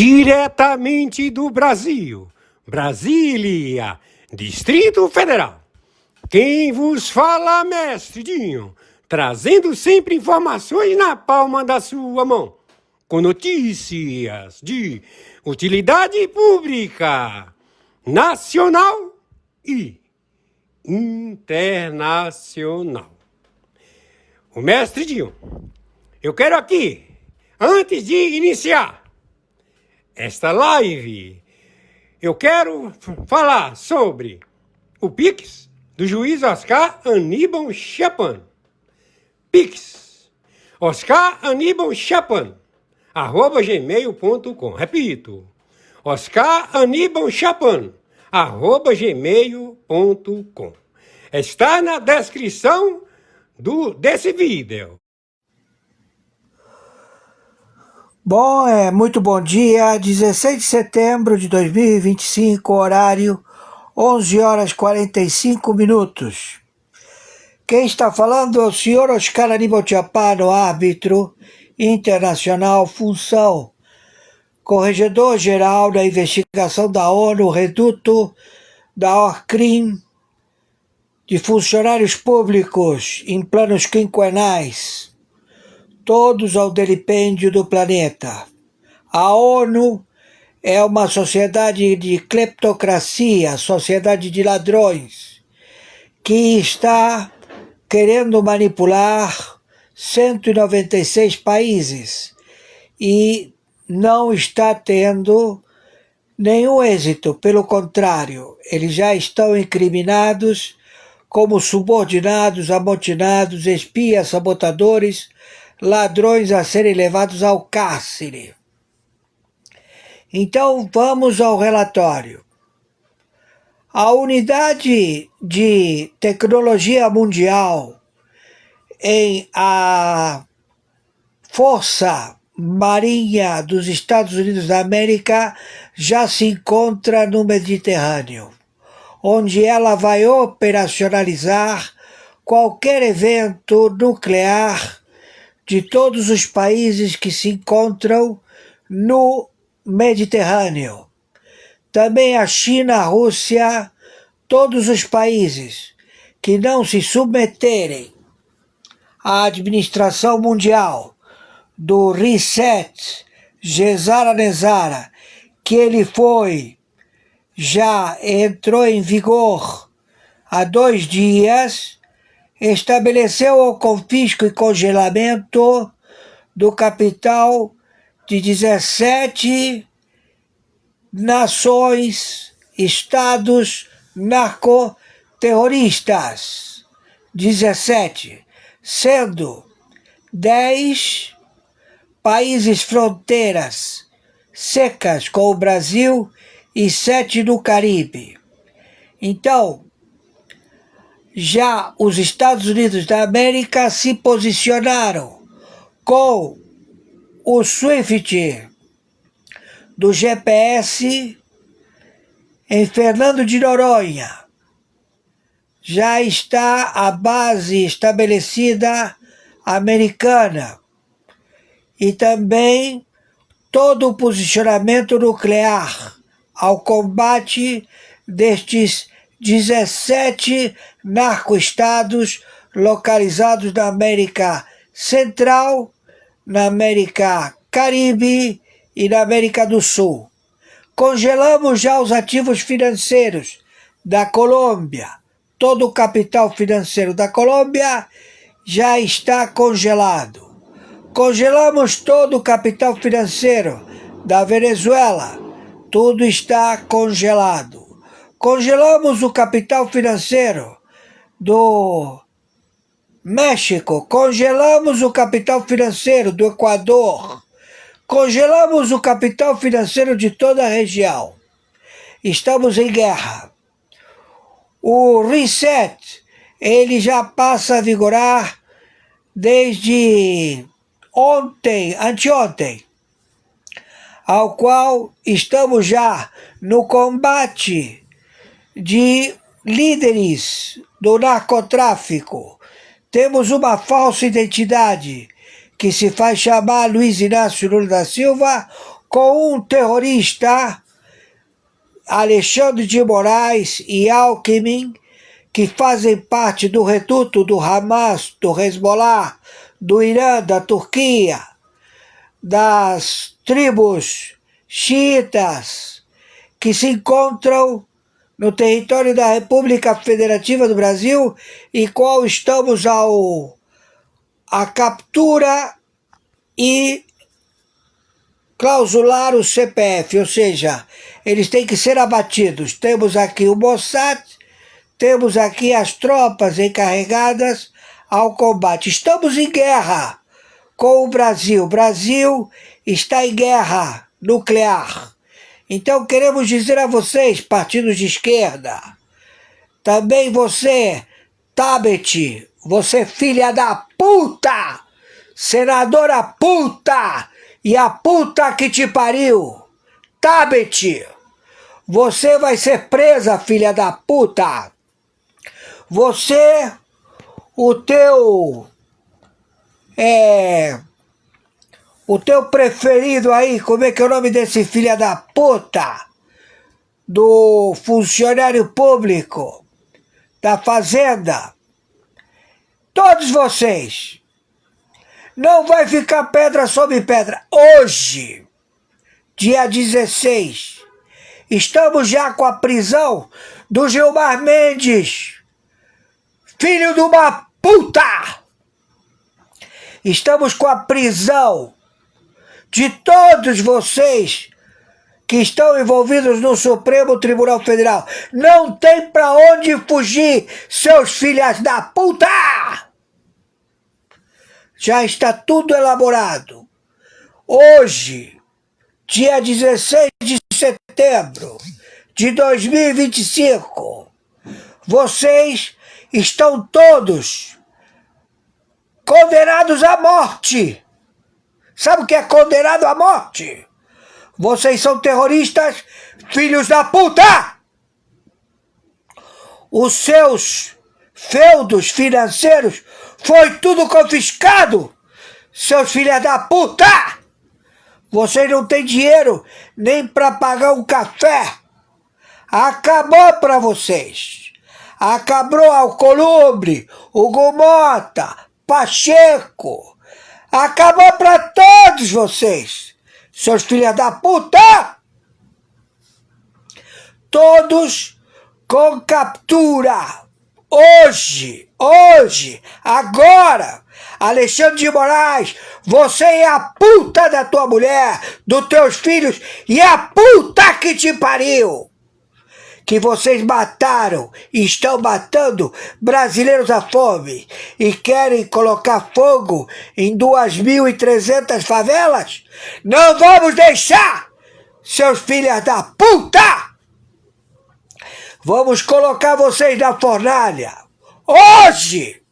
Diretamente do Brasil, Brasília, Distrito Federal. Quem vos fala, mestre Dinho, trazendo sempre informações na palma da sua mão, com notícias de utilidade pública, nacional e internacional. O mestre Dinho, eu quero aqui, antes de iniciar esta live, eu quero falar sobre o Pix do juiz Oscar Aníbal Chapan. Pix, Oscar Aníbal Chapan, @gmail.com. Repito, Oscar Aníbal Chapan, @gmail.com. Está na descrição desse vídeo. Bom, muito bom dia, 16 de setembro de 2025, horário 11h45. Quem está falando é o senhor Oscar Aníbal Chapan, árbitro internacional, função corregedor-geral da investigação da ONU, reduto da ORCRIM, de funcionários públicos em planos quinquenais, todos ao delipêndio do planeta. A ONU é uma sociedade de cleptocracia, sociedade de ladrões, que está querendo manipular 196 países e não está tendo nenhum êxito. Pelo contrário, eles já estão incriminados como subordinados, amotinados, espias, sabotadores, ladrões a serem levados ao cárcere. Então vamos ao relatório. A unidade de tecnologia mundial em a Força Marinha dos Estados Unidos da América já se encontra no Mediterrâneo, onde ela vai operacionalizar qualquer evento nuclear de todos os países que se encontram no Mediterrâneo. Também a China, a Rússia, todos os países que não se submeterem à administração mundial do Reset Gezara Nezara, que ele já entrou em vigor há 2 dias, estabeleceu o confisco e congelamento do capital de 17 nações, estados narcoterroristas. 17, sendo 10 países fronteiras secas com o Brasil e 7 no Caribe. Então, já os Estados Unidos da América se posicionaram com o SWIFT do GPS em Fernando de Noronha. Já está a base estabelecida americana e também todo o posicionamento nuclear ao combate destes 17 narcoestados localizados na América Central, na América Caribe e na América do Sul. Congelamos já os ativos financeiros da Colômbia. Todo o capital financeiro da Colômbia já está congelado. Congelamos todo o capital financeiro da Venezuela. Tudo está congelado. Congelamos o capital financeiro do México, congelamos o capital financeiro do Equador, congelamos o capital financeiro de toda a região. Estamos em guerra. O Reset, ele já passa a vigorar desde anteontem, ao qual estamos já no combate de líderes do narcotráfico. Temos uma falsa identidade que se faz chamar Luiz Inácio Lula da Silva, com um terrorista, Alexandre de Moraes e Alckmin, que fazem parte do reduto do Hamas, do Hezbollah, do Irã, da Turquia, das tribos xiitas que se encontram no território da República Federativa do Brasil e qual estamos a captura e clausular o CPF, ou seja, eles têm que ser abatidos. Temos aqui o Mossad, temos aqui as tropas encarregadas ao combate. Estamos em guerra com o Brasil. O Brasil está em guerra nuclear. Então queremos dizer a vocês, partidos de esquerda, também você, Tabet, você filha da puta, senadora puta, e a puta que te pariu, Tabet, você vai ser presa, filha da puta. Você, o teu preferido aí, como é que é o nome desse filha da puta? Do funcionário público, da fazenda. Todos vocês. Não vai ficar pedra sobre pedra. Hoje, dia 16, estamos já com a prisão do Gilmar Mendes, filho de uma puta. Estamos com a prisão de todos vocês que estão envolvidos no Supremo Tribunal Federal. Não tem pra onde fugir, seus filhas da puta! Já está tudo elaborado. Hoje, dia 16 de setembro de 2025, vocês estão todos condenados à morte. Sabe o que é condenado à morte? Vocês são terroristas, filhos da puta! Os seus feudos financeiros foi tudo confiscado, seus filhos da puta! Vocês não têm dinheiro nem para pagar um café. Acabou para vocês. Acabou Alcolumbre, Hugo Mota, Pacheco. Acabou para todos vocês, seus filhos da puta! Todos com captura. Hoje, agora, Alexandre de Moraes, você é a puta da tua mulher, dos teus filhos e a puta que te pariu. Que vocês mataram e estão matando brasileiros à fome e querem colocar fogo em 2.300 favelas? Não vamos deixar, seus filhos da puta! Vamos colocar vocês na fornalha. Hoje!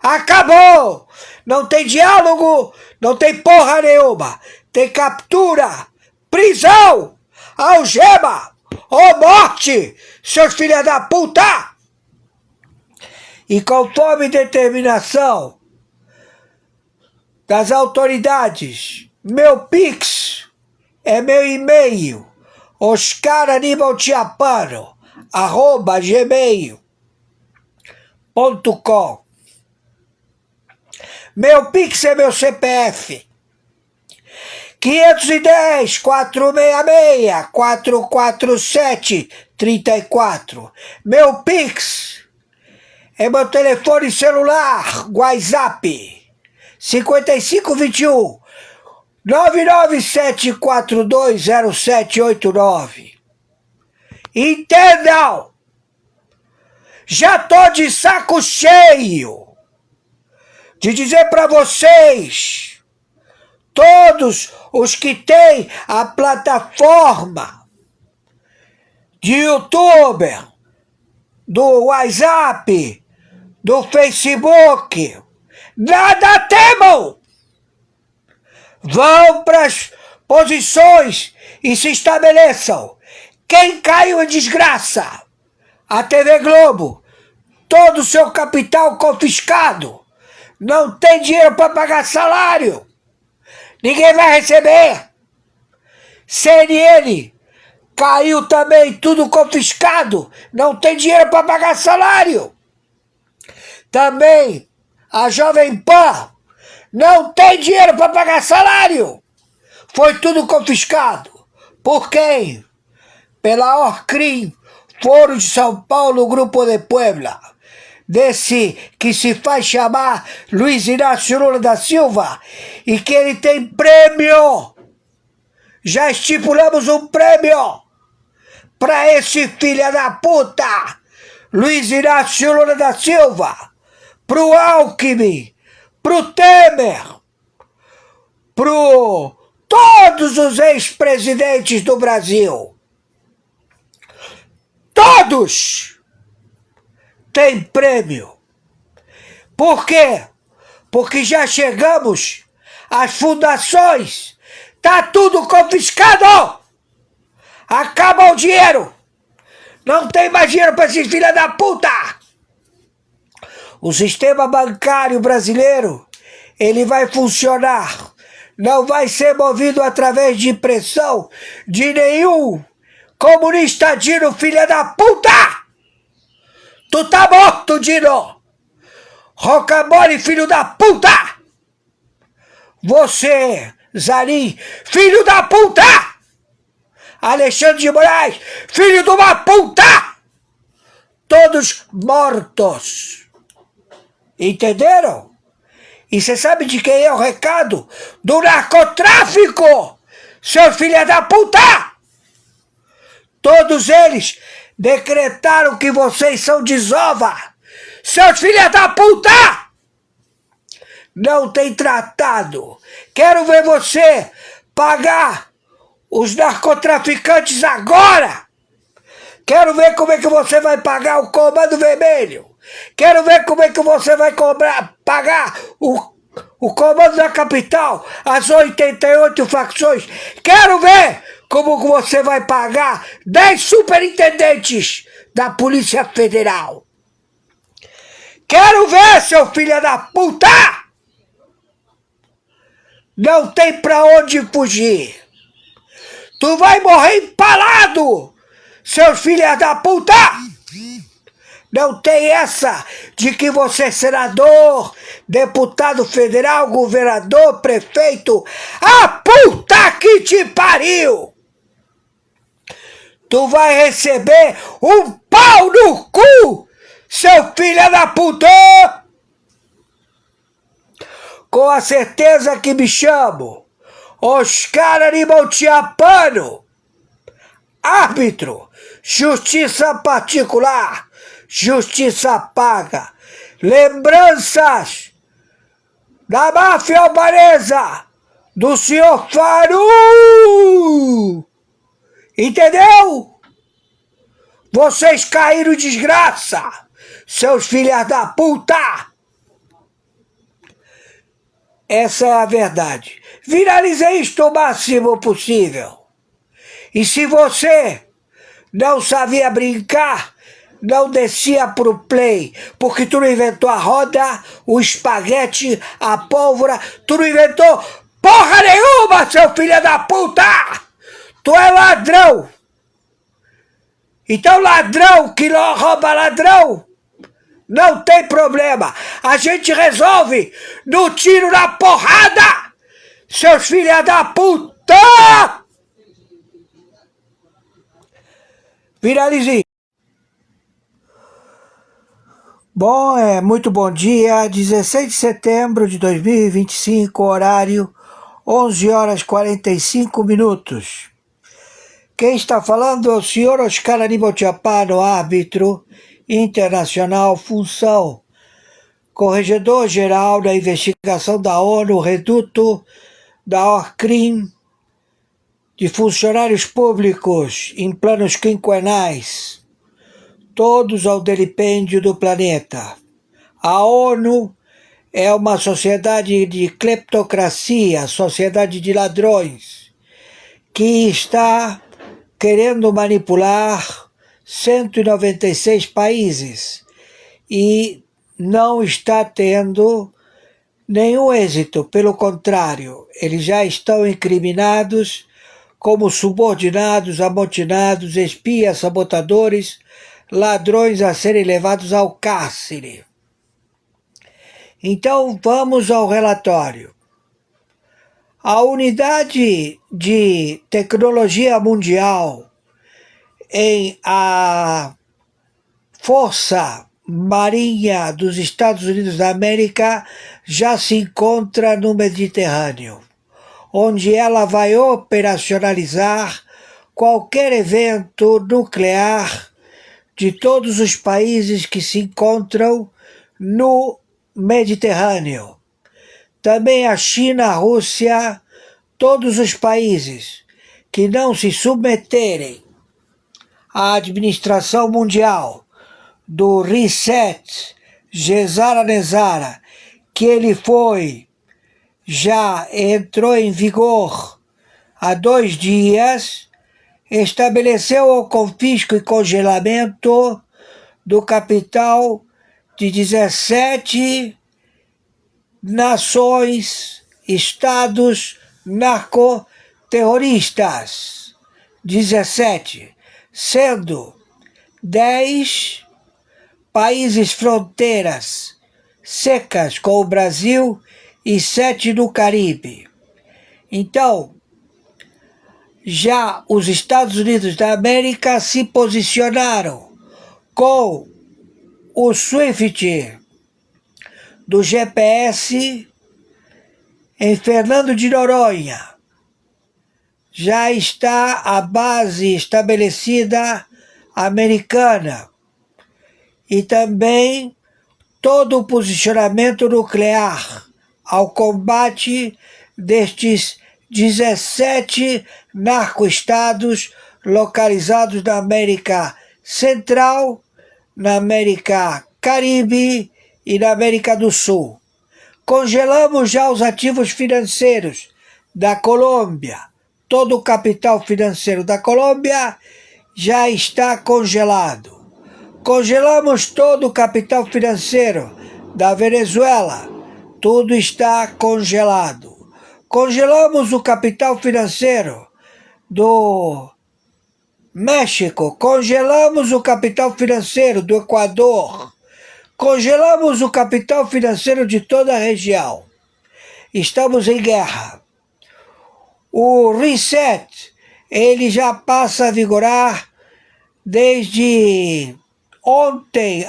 Acabou! Não tem diálogo, não tem porra nenhuma. Tem captura, prisão, algema ou morte, seus filhos da puta! E conforme determinação das autoridades, meu Pix é meu e-mail, oscaranibaltiapano@gmail.com. Meu Pix é meu CPF, 510-466-447-34. Meu Pix é meu telefone celular, WhatsApp, 5521 997420789. Entendam! Já tô de saco cheio de dizer para vocês, todos os que têm a plataforma de youtuber, do WhatsApp, do Facebook, nada temam! Vão para as posições e se estabeleçam. Quem caiu em desgraça? A TV Globo, todo o seu capital confiscado. Não tem dinheiro para pagar salário. Ninguém vai receber. CNN, caiu também, tudo confiscado, não tem dinheiro para pagar salário. Também a Jovem Pan não tem dinheiro para pagar salário. Foi tudo confiscado. Por quem? Pela Orcrim, Foro de São Paulo, Grupo de Puebla. Desse que se faz chamar Luiz Inácio Lula da Silva e que ele tem prêmio. Já estipulamos um prêmio para esse filho da puta, Luiz Inácio Lula da Silva, pro Alckmin, pro Temer, pro todos os ex-presidentes do Brasil. Todos têm prêmio. Por quê? Porque já chegamos às fundações. Tá tudo confiscado. Acaba o dinheiro. Não tem mais dinheiro para esses filha da puta. O sistema bancário brasileiro, ele vai funcionar. Não vai ser movido através de pressão de nenhum comunista Dino, filha da puta! Tu tá morto, Dino! Rocambole, filho da puta! Você, Zanin, filho da puta! Alexandre de Moraes, filho de uma puta! Todos mortos. Entenderam? E você sabe de quem é o recado? Do narcotráfico! Seus filhos da puta! Todos eles decretaram que vocês são desova. Seus filhos da puta! Não tem tratado. Quero ver você pagar os narcotraficantes agora. Quero ver como é que você vai pagar o Comando Vermelho. Quero ver como é que você vai pagar o Comando da Capital, as 88 facções. Quero ver como você vai pagar 10 superintendentes da Polícia Federal. Quero ver, seu filho da puta! Não tem pra onde fugir. Tu vai morrer empalado, seus filhos da puta! Não tem essa de que você é senador, deputado federal, governador, prefeito. A puta que te pariu! Tu vai receber um pau no cu, seu filho da puta! Com a certeza que me chamo Oscar Aníbal Chiappano, árbitro, justiça particular, justiça paga, lembranças da máfia albanesa, do senhor Faru! Entendeu? Vocês caíram de desgraça, seus filhos da puta! Essa é a verdade. Viralize isto o máximo possível. E se você não sabia brincar, não descia pro play, porque tu não inventou a roda, o espaguete, a pólvora, tu não inventou porra nenhuma, seu filho da puta! Tu é ladrão! Então ladrão que rouba ladrão, não tem problema. A gente resolve no tiro na porrada, seus filhos da puta! Viralize. Bom, muito bom dia, 16 de setembro de 2025, horário 11 horas 45 minutos. Quem está falando é o senhor Oscar Aníbal Chiappano, árbitro internacional, função corregedor-geral da investigação da ONU, reduto da Orcrim, de funcionários públicos em planos quinquenais, todos ao delipêndio do planeta. A ONU é uma sociedade de cleptocracia, sociedade de ladrões, que está querendo manipular 196 países e não está tendo nenhum êxito. Pelo contrário, eles já estão incriminados como subordinados, amotinados, espias, sabotadores, ladrões a serem levados ao cárcere. Então vamos ao relatório. A unidade de tecnologia mundial em a Força Marinha dos Estados Unidos da América já se encontra no Mediterrâneo, onde ela vai operacionalizar qualquer evento nuclear de todos os países que se encontram no Mediterrâneo. Também a China, a Rússia, todos os países que não se submeterem à administração mundial do Reset Gezara Nezara, que ele já entrou em vigor há 2 dias, estabeleceu o confisco e congelamento do capital de 17 nações, estados narcoterroristas. 17, sendo 10 países fronteiras secas com o Brasil e 7 no Caribe. Então, já os Estados Unidos da América se posicionaram com o SWIFT do GPS em Fernando de Noronha. Já está a base estabelecida americana e também todo o posicionamento nuclear ao combate destes 17 narcoestados localizados na América Central, na América Caribe e na América do Sul. Congelamos já os ativos financeiros da Colômbia. Todo o capital financeiro da Colômbia já está congelado. Congelamos todo o capital financeiro da Venezuela. Tudo está congelado. Congelamos o capital financeiro do México. Congelamos o capital financeiro do Equador. Congelamos o capital financeiro de toda a região. Estamos em guerra. O reset, ele já passa a vigorar desde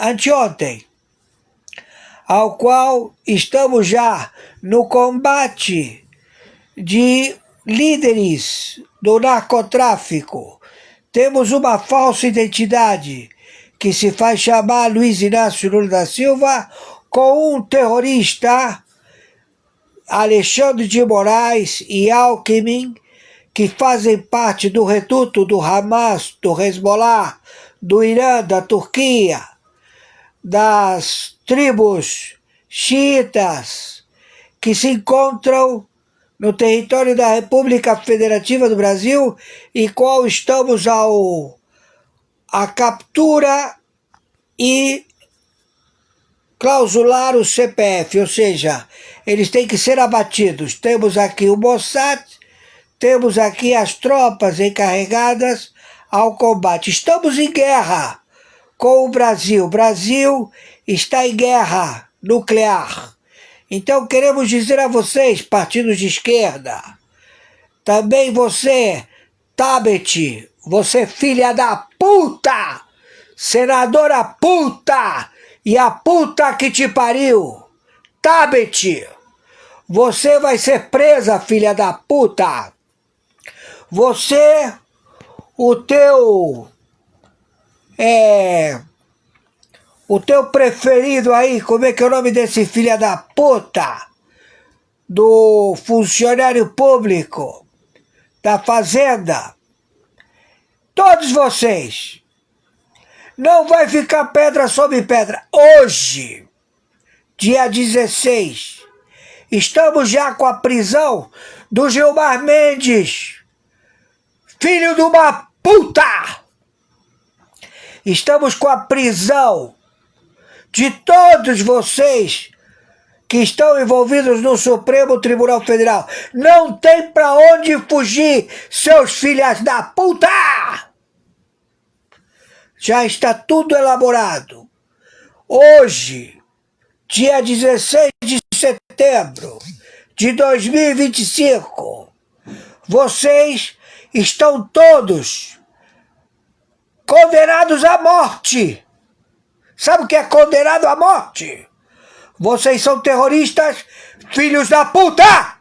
anteontem, ao qual estamos já no combate de líderes do narcotráfico. Temos uma falsa identidade que se faz chamar Luiz Inácio Lula da Silva, com um terrorista, Alexandre de Moraes e Alckmin, que fazem parte do reduto do Hamas, do Hezbollah, do Irã, da Turquia, das tribos xiitas que se encontram no território da República Federativa do Brasil e qual estamos a captura e clausular o CPF, ou seja, eles têm que ser abatidos. Temos aqui o Mossad, temos aqui as tropas encarregadas ao combate. Estamos em guerra com o Brasil. O Brasil está em guerra nuclear. Então queremos dizer a vocês, partidos de esquerda, também você, Tabet, você filha da puta, senadora puta, e a puta que te pariu, Tabet, você vai ser presa, filha da puta. Você, o teu preferido aí, como é que é o nome desse filha da puta? Do funcionário público, da fazenda. Todos vocês. Não vai ficar pedra sobre pedra. Hoje, dia 16, estamos já com a prisão do Gilmar Mendes, filho de uma puta. Estamos com a prisão de todos vocês que estão envolvidos no Supremo Tribunal Federal. Não tem para onde fugir, seus filhas da puta! Já está tudo elaborado. Hoje, dia 16 de setembro de 2025, vocês estão todos condenados à morte. Sabe o que é condenado à morte? Vocês são terroristas, filhos da puta!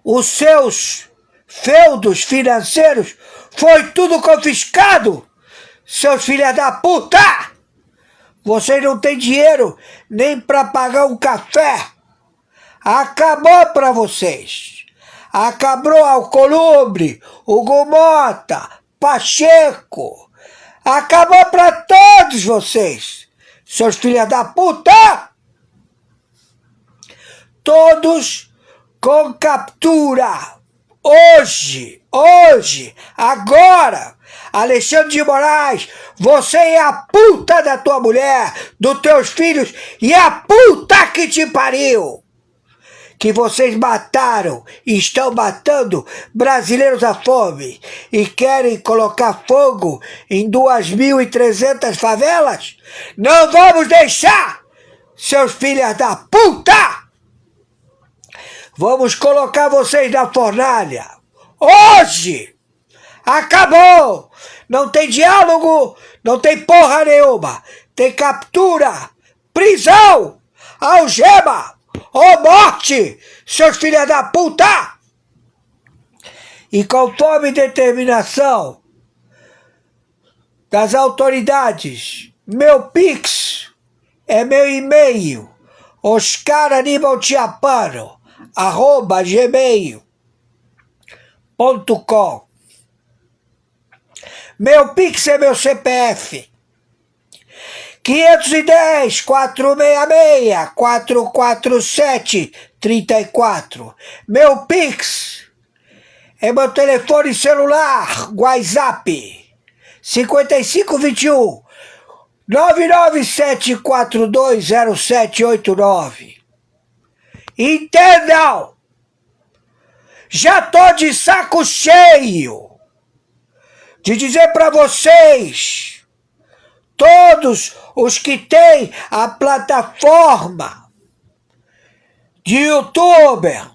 Os seus feudos financeiros foi tudo confiscado, seus filhos da puta! Vocês não têm dinheiro nem para pagar um café. Acabou para vocês. Acabou Alcolumbre, Hugo Mota, Pacheco. Acabou para todos vocês, seus filhos da puta! Todos com captura. Hoje, agora, Alexandre de Moraes, você é a puta da tua mulher, dos teus filhos e a puta que te pariu. Que vocês mataram e estão matando brasileiros à fome e querem colocar fogo em 2.300 favelas? Não vamos deixar, seus filhos da puta! Vamos colocar vocês na fornalha. Hoje! Acabou! Não tem diálogo, não tem porra nenhuma. Tem captura, prisão, algema ou morte, seus filhos da puta! E conforme determinação das autoridades, meu Pix é meu e-mail, oscaranibaltiaparo@gmail.com. Meu Pix é meu CPF, 510-466-447-34. Meu Pix é meu telefone celular, WhatsApp, 5521 997420789. Entendam! Já tô de saco cheio de dizer para vocês, todos os que têm a plataforma de youtuber,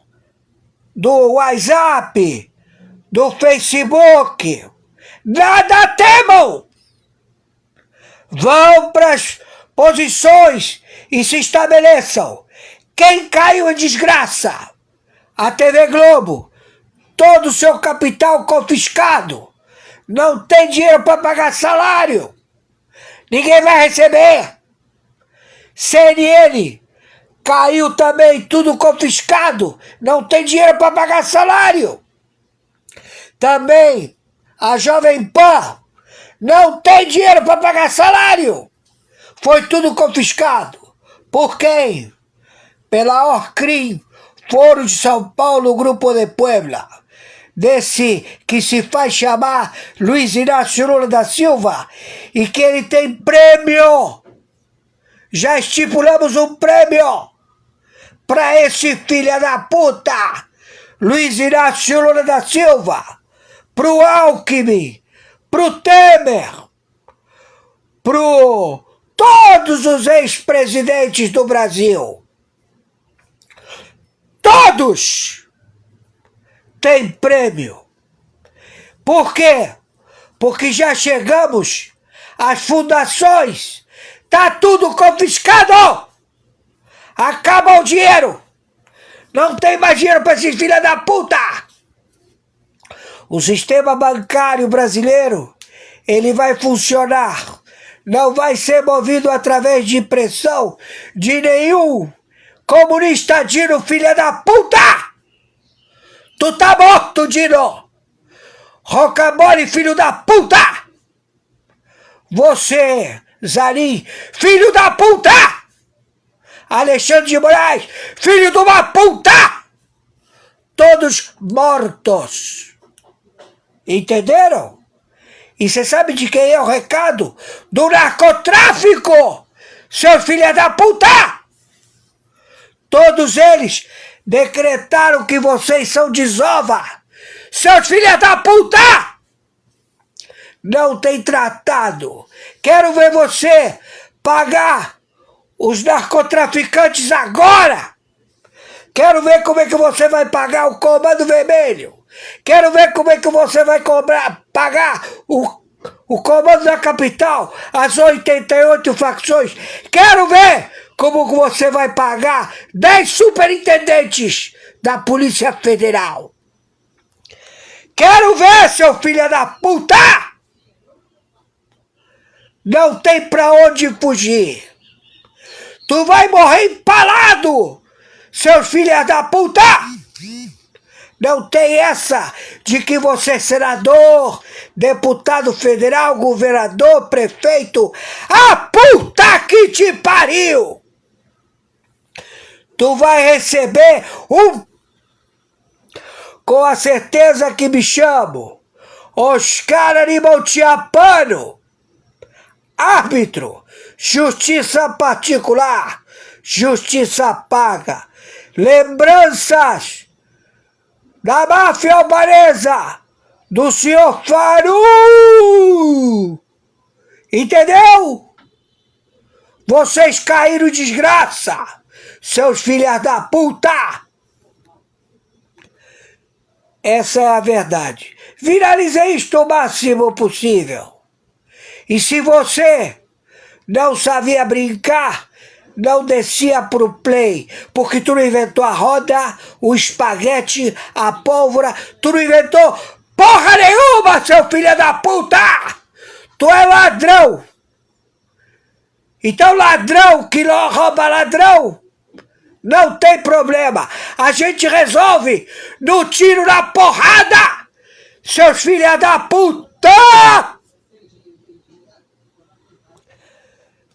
do WhatsApp, do Facebook, nada temam! Vão para as posições e se estabeleçam. Quem caiu em desgraça? A TV Globo, todo o seu capital confiscado. Não tem dinheiro para pagar salário. Ninguém vai receber. CNN, caiu também, tudo confiscado. Não tem dinheiro para pagar salário. Também a Jovem Pan, não tem dinheiro para pagar salário. Foi tudo confiscado. Por quem? Pela Orcrim, Foro de São Paulo, Grupo de Puebla. Desse que se faz chamar Luiz Inácio Lula da Silva e que ele tem prêmio. Já estipulamos um prêmio para esse filho da puta, Luiz Inácio Lula da Silva, pro Alckmin, pro Temer, pro todos os ex-presidentes do Brasil. Todos têm prêmio. Por quê? Porque já chegamos às fundações. Tá tudo confiscado. Acaba o dinheiro. Não tem mais dinheiro para esses filhos da puta. O sistema bancário brasileiro, ele vai funcionar. Não vai ser movido através de pressão de nenhum comunista Dino, filha da puta! Tu tá morto, Dino! Rocambole, filho da puta! Você, Zanin, filho da puta! Alexandre de Moraes, filho de uma puta! Todos mortos. Entenderam? E você sabe de quem é o recado? Do narcotráfico! Seus filhos da puta! Todos eles decretaram que vocês são desova. Seus filhos da puta! Não tem tratado. Quero ver você pagar os narcotraficantes agora. Quero ver como é que você vai pagar o Comando Vermelho. Quero ver como é que você vai pagar o Comando da Capital, as 88 facções. Quero ver como você vai pagar 10 superintendentes da Polícia Federal. Quero ver, seu filho da puta! Não tem pra onde fugir. Tu vai morrer empalado, seus filhos da puta! Não tem essa de que você é senador, deputado federal, governador, prefeito. A puta que te pariu! Tu vai receber com a certeza que me chamo Oscar Aníbal Chiappano, árbitro, justiça particular, justiça paga, lembranças da máfia albanesa, do senhor Faru! Entendeu? Vocês caíram em desgraça, seus filhos da puta! Essa é a verdade. Viralize isto o máximo possível. E se você não sabia brincar, não descia pro play, porque tu não inventou a roda, o espaguete, a pólvora, tu não inventou porra nenhuma, seu filho da puta! Tu é ladrão! Então ladrão que não rouba ladrão, não tem problema, a gente resolve no tiro na porrada, seus filhos da puta!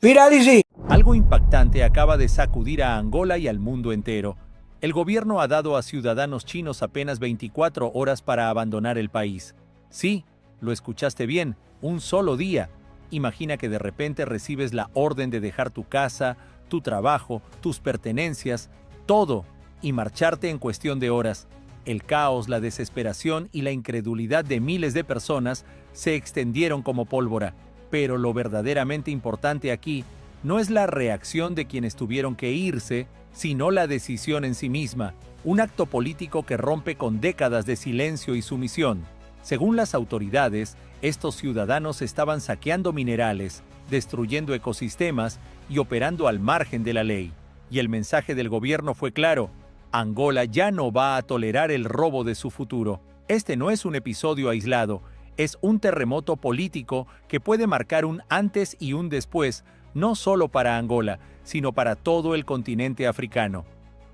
Viralize. Algo impactante acaba de sacudir a Angola y al mundo entero. El gobierno ha dado a ciudadanos chinos apenas 24 horas para abandonar el país. Sí, lo escuchaste bien, un solo día. Imagina que de repente recibes la orden de dejar tu casa, tu trabajo, tus pertenencias, todo, y marcharte en cuestión de horas. El caos, la desesperación y la incredulidad de miles de personas se extendieron como pólvora. Pero lo verdaderamente importante aquí no es la reacción de quienes tuvieron que irse, sino la decisión en sí misma, un acto político que rompe con décadas de silencio y sumisión. Según las autoridades, estos ciudadanos estaban saqueando minerales, destruyendo ecosistemas y operando al margen de la ley. Y el mensaje del gobierno fue claro: Angola ya no va a tolerar el robo de su futuro. Este no es un episodio aislado, es un terremoto político que puede marcar un antes y un después, no solo para Angola, sino para todo el continente africano.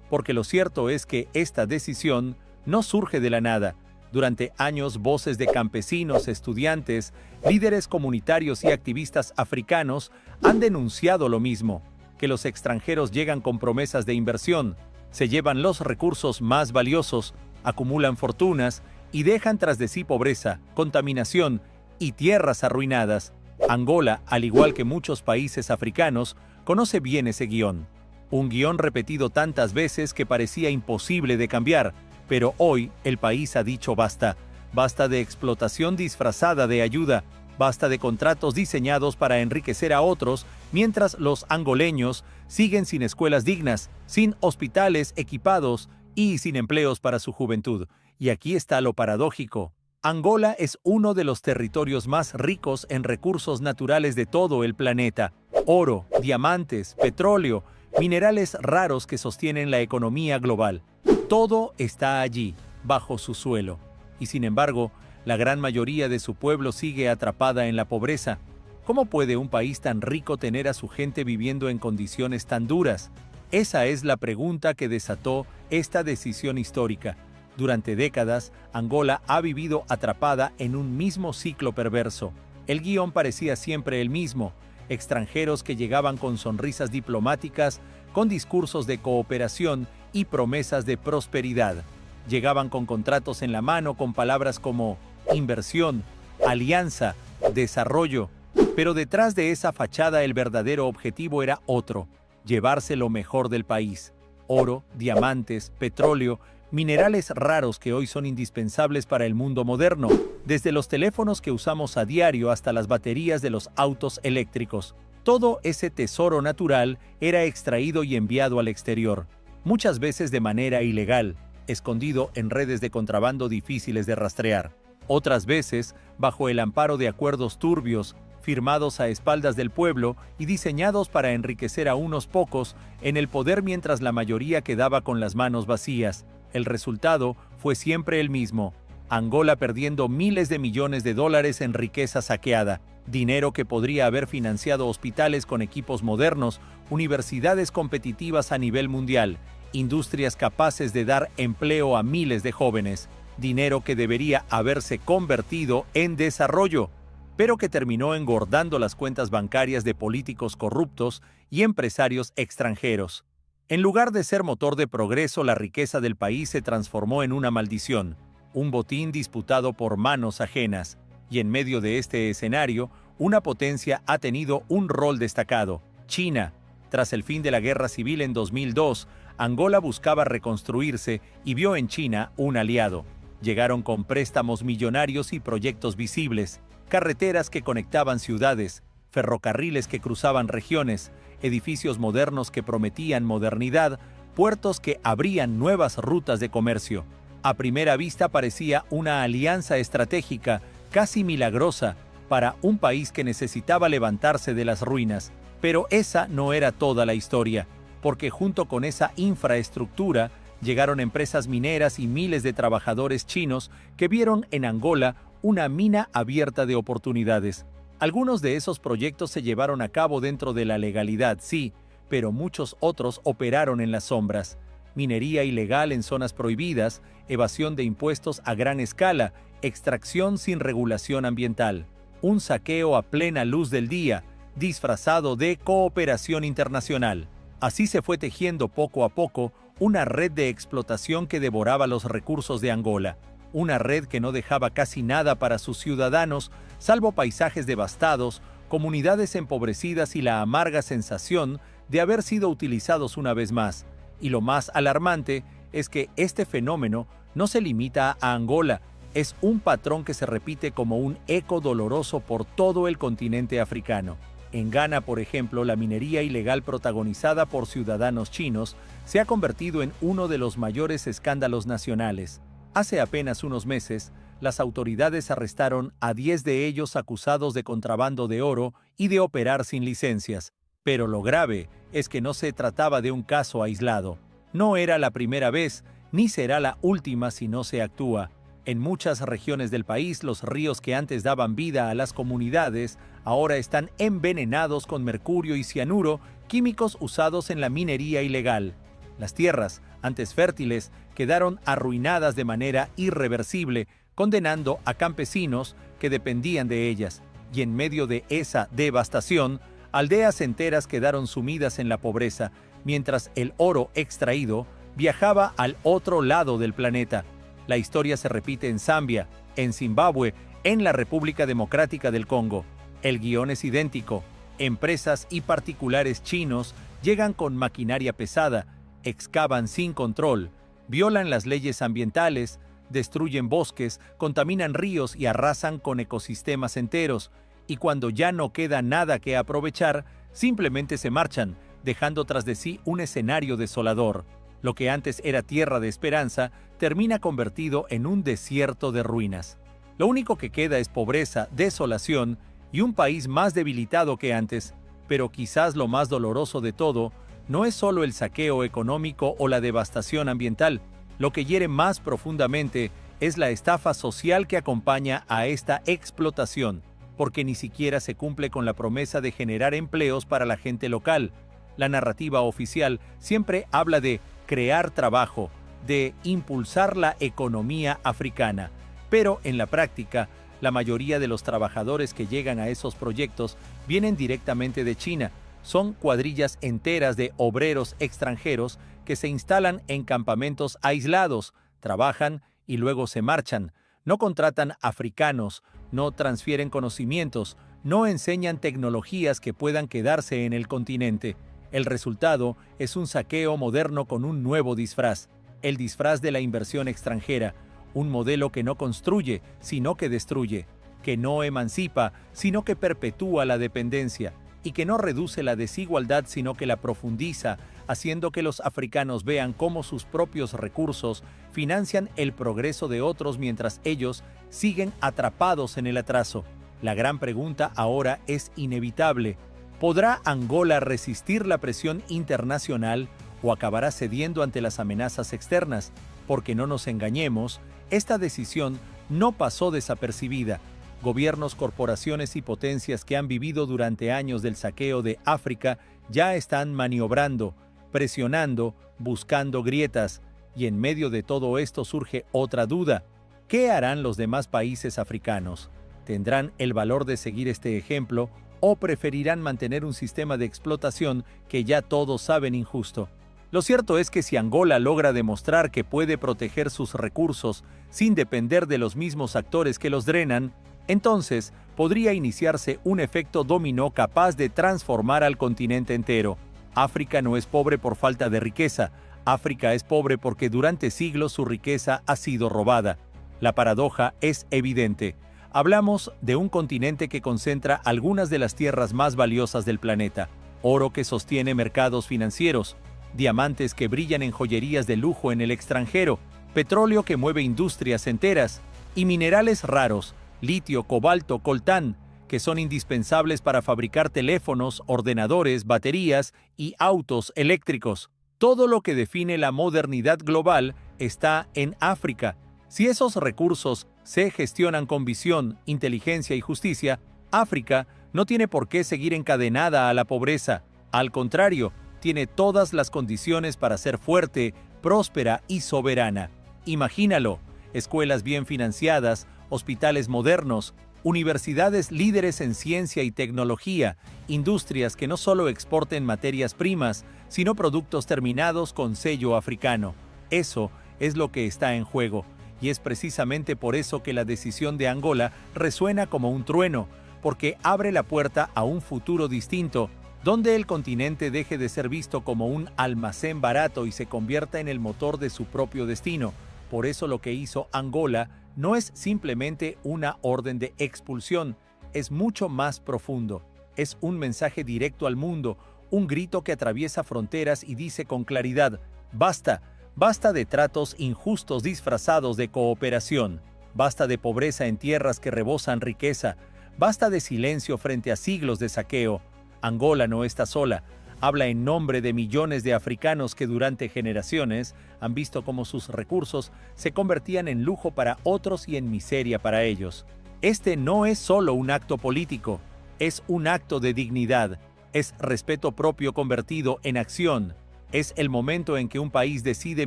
Porque lo cierto es que esta decisión no surge de la nada. Durante años, voces de campesinos, estudiantes, líderes comunitarios y activistas africanos han denunciado lo mismo, que los extranjeros llegan con promesas de inversión, se llevan los recursos más valiosos, acumulan fortunas y dejan tras de sí pobreza, contaminación y tierras arruinadas. Angola, al igual que muchos países africanos, conoce bien ese guión. Un guión repetido tantas veces que parecía imposible de cambiar, pero hoy el país ha dicho basta. Basta de explotación disfrazada de ayuda, basta de contratos diseñados para enriquecer a otros, mientras los angoleños siguen sin escuelas dignas, sin hospitales equipados y sin empleos para su juventud. Y aquí está lo paradójico. Angola es uno de los territorios más ricos en recursos naturales de todo el planeta. Oro, diamantes, petróleo, minerales raros que sostienen la economía global. Todo está allí, bajo su suelo. Y sin embargo, la gran mayoría de su pueblo sigue atrapada en la pobreza. ¿Cómo puede un país tan rico tener a su gente viviendo en condiciones tan duras? Esa es la pregunta que desató esta decisión histórica. Durante décadas, Angola ha vivido atrapada en un mismo ciclo perverso. El guión parecía siempre el mismo: extranjeros que llegaban con sonrisas diplomáticas, con discursos de cooperación y promesas de prosperidad. Llegaban con contratos en la mano con palabras como inversión, alianza, desarrollo. Pero detrás de esa fachada el verdadero objetivo era otro: llevarse lo mejor del país. oro, diamantes, petróleo, minerales raros que hoy son indispensables para el mundo moderno, desde los teléfonos que usamos a diario hasta las baterías de los autos eléctricos. Todo ese tesoro natural era extraído y enviado al exterior, muchas veces de manera ilegal, escondido en redes de contrabando difíciles de rastrear. Otras veces, bajo el amparo de acuerdos turbios, firmados a espaldas del pueblo y diseñados para enriquecer a unos pocos en el poder mientras la mayoría quedaba con las manos vacías. El resultado fue siempre el mismo: Angola perdiendo miles de millones de dólares en riqueza saqueada, dinero que podría haber financiado hospitales con equipos modernos, universidades competitivas a nivel mundial, industrias capaces de dar empleo a miles de jóvenes, dinero que debería haberse convertido en desarrollo, pero que terminó engordando las cuentas bancarias de políticos corruptos y empresarios extranjeros. En lugar de ser motor de progreso, la riqueza del país se transformó en una maldición, un botín disputado por manos ajenas. Y en medio de este escenario, una potencia ha tenido un rol destacado: China. Tras el fin de la guerra civil en 2002, Angola buscaba reconstruirse y vio en China un aliado. Llegaron con préstamos millonarios y proyectos visibles, carreteras que conectaban ciudades, ferrocarriles que cruzaban regiones, edificios modernos que prometían modernidad, puertos que abrían nuevas rutas de comercio. A primera vista parecía una alianza estratégica, casi milagrosa, para un país que necesitaba levantarse de las ruinas. Pero esa no era toda la historia, porque junto con esa infraestructura llegaron empresas mineras y miles de trabajadores chinos que vieron en Angola una mina abierta de oportunidades. Algunos de esos proyectos se llevaron a cabo dentro de la legalidad, sí, pero muchos otros operaron en las sombras. Minería ilegal en zonas prohibidas, evasión de impuestos a gran escala, extracción sin regulación ambiental. Un saqueo a plena luz del día, disfrazado de cooperación internacional. Así se fue tejiendo poco a poco una red de explotación que devoraba los recursos de Angola. Una red que no dejaba casi nada para sus ciudadanos, salvo paisajes devastados, comunidades empobrecidas y la amarga sensación de haber sido utilizados una vez más. Y lo más alarmante es que este fenómeno no se limita a Angola, es un patrón que se repite como un eco doloroso por todo el continente africano. En Ghana, por ejemplo, la minería ilegal protagonizada por ciudadanos chinos se ha convertido en uno de los mayores escándalos nacionales. Hace apenas unos meses, las autoridades arrestaron a 10 de ellos acusados de contrabando de oro y de operar sin licencias. Pero lo grave es que no se trataba de un caso aislado. No era la primera vez, ni será la última si no se actúa. En muchas regiones del país, los ríos que antes daban vida a las comunidades ahora están envenenados con mercurio y cianuro, químicos usados en la minería ilegal. Las tierras, antes fértiles, quedaron arruinadas de manera irreversible, condenando a campesinos que dependían de ellas. Y en medio de esa devastación, aldeas enteras quedaron sumidas en la pobreza, mientras el oro extraído viajaba al otro lado del planeta. La historia se repite en Zambia, en Zimbabue, en la República Democrática del Congo. El guión es idéntico. Empresas y particulares chinos llegan con maquinaria pesada, excavan sin control, violan las leyes ambientales, destruyen bosques, contaminan ríos y arrasan con ecosistemas enteros. Y cuando ya no queda nada que aprovechar, simplemente se marchan, dejando tras de sí un escenario desolador. Lo que antes era tierra de esperanza, termina convertido en un desierto de ruinas. Lo único que queda es pobreza, desolación y un país más debilitado que antes. Pero quizás lo más doloroso de todo no es solo el saqueo económico o la devastación ambiental. Lo que hiere más profundamente es la estafa social que acompaña a esta explotación, porque ni siquiera se cumple con la promesa de generar empleos para la gente local. La narrativa oficial siempre habla de crear trabajo, de impulsar la economía africana, pero en la práctica, la mayoría de los trabajadores que llegan a esos proyectos vienen directamente de China. Son cuadrillas enteras de obreros extranjeros que se instalan en campamentos aislados, trabajan y luego se marchan. No contratan africanos, no transfieren conocimientos, no enseñan tecnologías que puedan quedarse en el continente. El resultado es un saqueo moderno con un nuevo disfraz, el disfraz de la inversión extranjera, un modelo que no construye, sino que destruye, que no emancipa, sino que perpetúa la dependencia, y que no reduce la desigualdad, sino que la profundiza, haciendo que los africanos vean cómo sus propios recursos financian el progreso de otros mientras ellos siguen atrapados en el atraso. La gran pregunta ahora es inevitable. ¿Podrá Angola resistir la presión internacional o acabará cediendo ante las amenazas externas? Porque no nos engañemos, esta decisión no pasó desapercibida. Gobiernos, corporaciones y potencias que han vivido durante años del saqueo de África ya están maniobrando, presionando, buscando grietas. Y en medio de todo esto surge otra duda. ¿Qué harán los demás países africanos? ¿Tendrán el valor de seguir este ejemplo o preferirán mantener un sistema de explotación que ya todos saben injusto? Lo cierto es que si Angola logra demostrar que puede proteger sus recursos sin depender de los mismos actores que los drenan, entonces podría iniciarse un efecto dominó capaz de transformar al continente entero. África no es pobre por falta de riqueza. África es pobre porque durante siglos su riqueza ha sido robada. La paradoja es evidente. Hablamos de un continente que concentra algunas de las tierras más valiosas del planeta, oro que sostiene mercados financieros, diamantes que brillan en joyerías de lujo en el extranjero, petróleo que mueve industrias enteras, y minerales raros, litio, cobalto, coltán, que son indispensables para fabricar teléfonos, ordenadores, baterías y autos eléctricos. Todo lo que define la modernidad global está en África. Si esos recursos se gestionan con visión, inteligencia y justicia, África no tiene por qué seguir encadenada a la pobreza. Al contrario, tiene todas las condiciones para ser fuerte, próspera y soberana. Imagínalo, escuelas bien financiadas, hospitales modernos, universidades líderes en ciencia y tecnología, industrias que no solo exporten materias primas, sino productos terminados con sello africano. Eso es lo que está en juego, y es precisamente por eso que la decisión de Angola resuena como un trueno, porque abre la puerta a un futuro distinto, donde el continente deje de ser visto como un almacén barato y se convierta en el motor de su propio destino. Por eso lo que hizo Angola no es simplemente una orden de expulsión, es mucho más profundo. Es un mensaje directo al mundo, un grito que atraviesa fronteras y dice con claridad: basta, basta de tratos injustos disfrazados de cooperación, basta de pobreza en tierras que rebosan riqueza, basta de silencio frente a siglos de saqueo. Angola no está sola. Habla en nombre de millones de africanos que durante generaciones han visto cómo sus recursos se convertían en lujo para otros y en miseria para ellos. Este no es solo un acto político, es un acto de dignidad, es respeto propio convertido en acción. Es el momento en que un país decide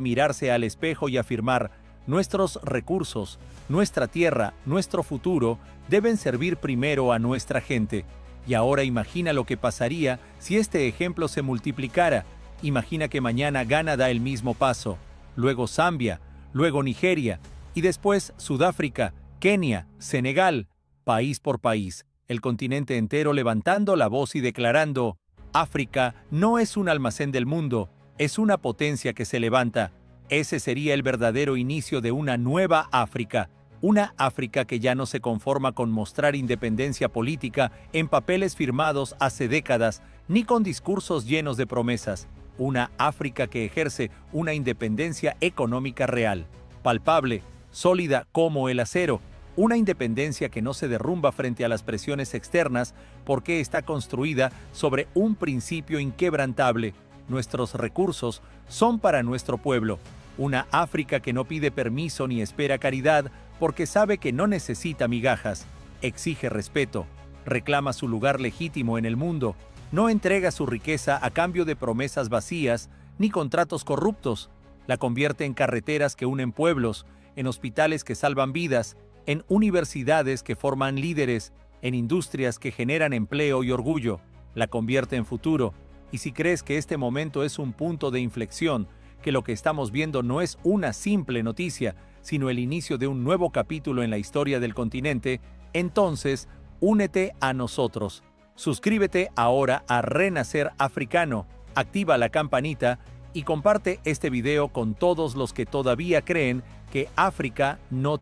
mirarse al espejo y afirmar: nuestros recursos, nuestra tierra, nuestro futuro deben servir primero a nuestra gente. Y ahora imagina lo que pasaría si este ejemplo se multiplicara. Imagina que mañana Ghana da el mismo paso, luego Zambia, luego Nigeria, y después Sudáfrica, Kenia, Senegal, país por país, el continente entero levantando la voz y declarando: África no es un almacén del mundo, es una potencia que se levanta. Ese sería el verdadero inicio de una nueva África. Una África que ya no se conforma con mostrar independencia política en papeles firmados hace décadas, ni con discursos llenos de promesas. Una África que ejerce una independencia económica real, palpable, sólida como el acero. Una independencia que no se derrumba frente a las presiones externas porque está construida sobre un principio inquebrantable: nuestros recursos son para nuestro pueblo. Una África que no pide permiso ni espera caridad porque sabe que no necesita migajas. Exige respeto, reclama su lugar legítimo en el mundo, no entrega su riqueza a cambio de promesas vacías ni contratos corruptos. La convierte en carreteras que unen pueblos, en hospitales que salvan vidas, en universidades que forman líderes, en industrias que generan empleo y orgullo. La convierte en futuro. Y si crees que este momento es un punto de inflexión, que lo que estamos viendo no es una simple noticia, sino el inicio de un nuevo capítulo en la historia del continente, entonces únete a nosotros. Suscríbete ahora a Renacer Africano activa la campanita y comparte este video con todos los que todavía creen que África no...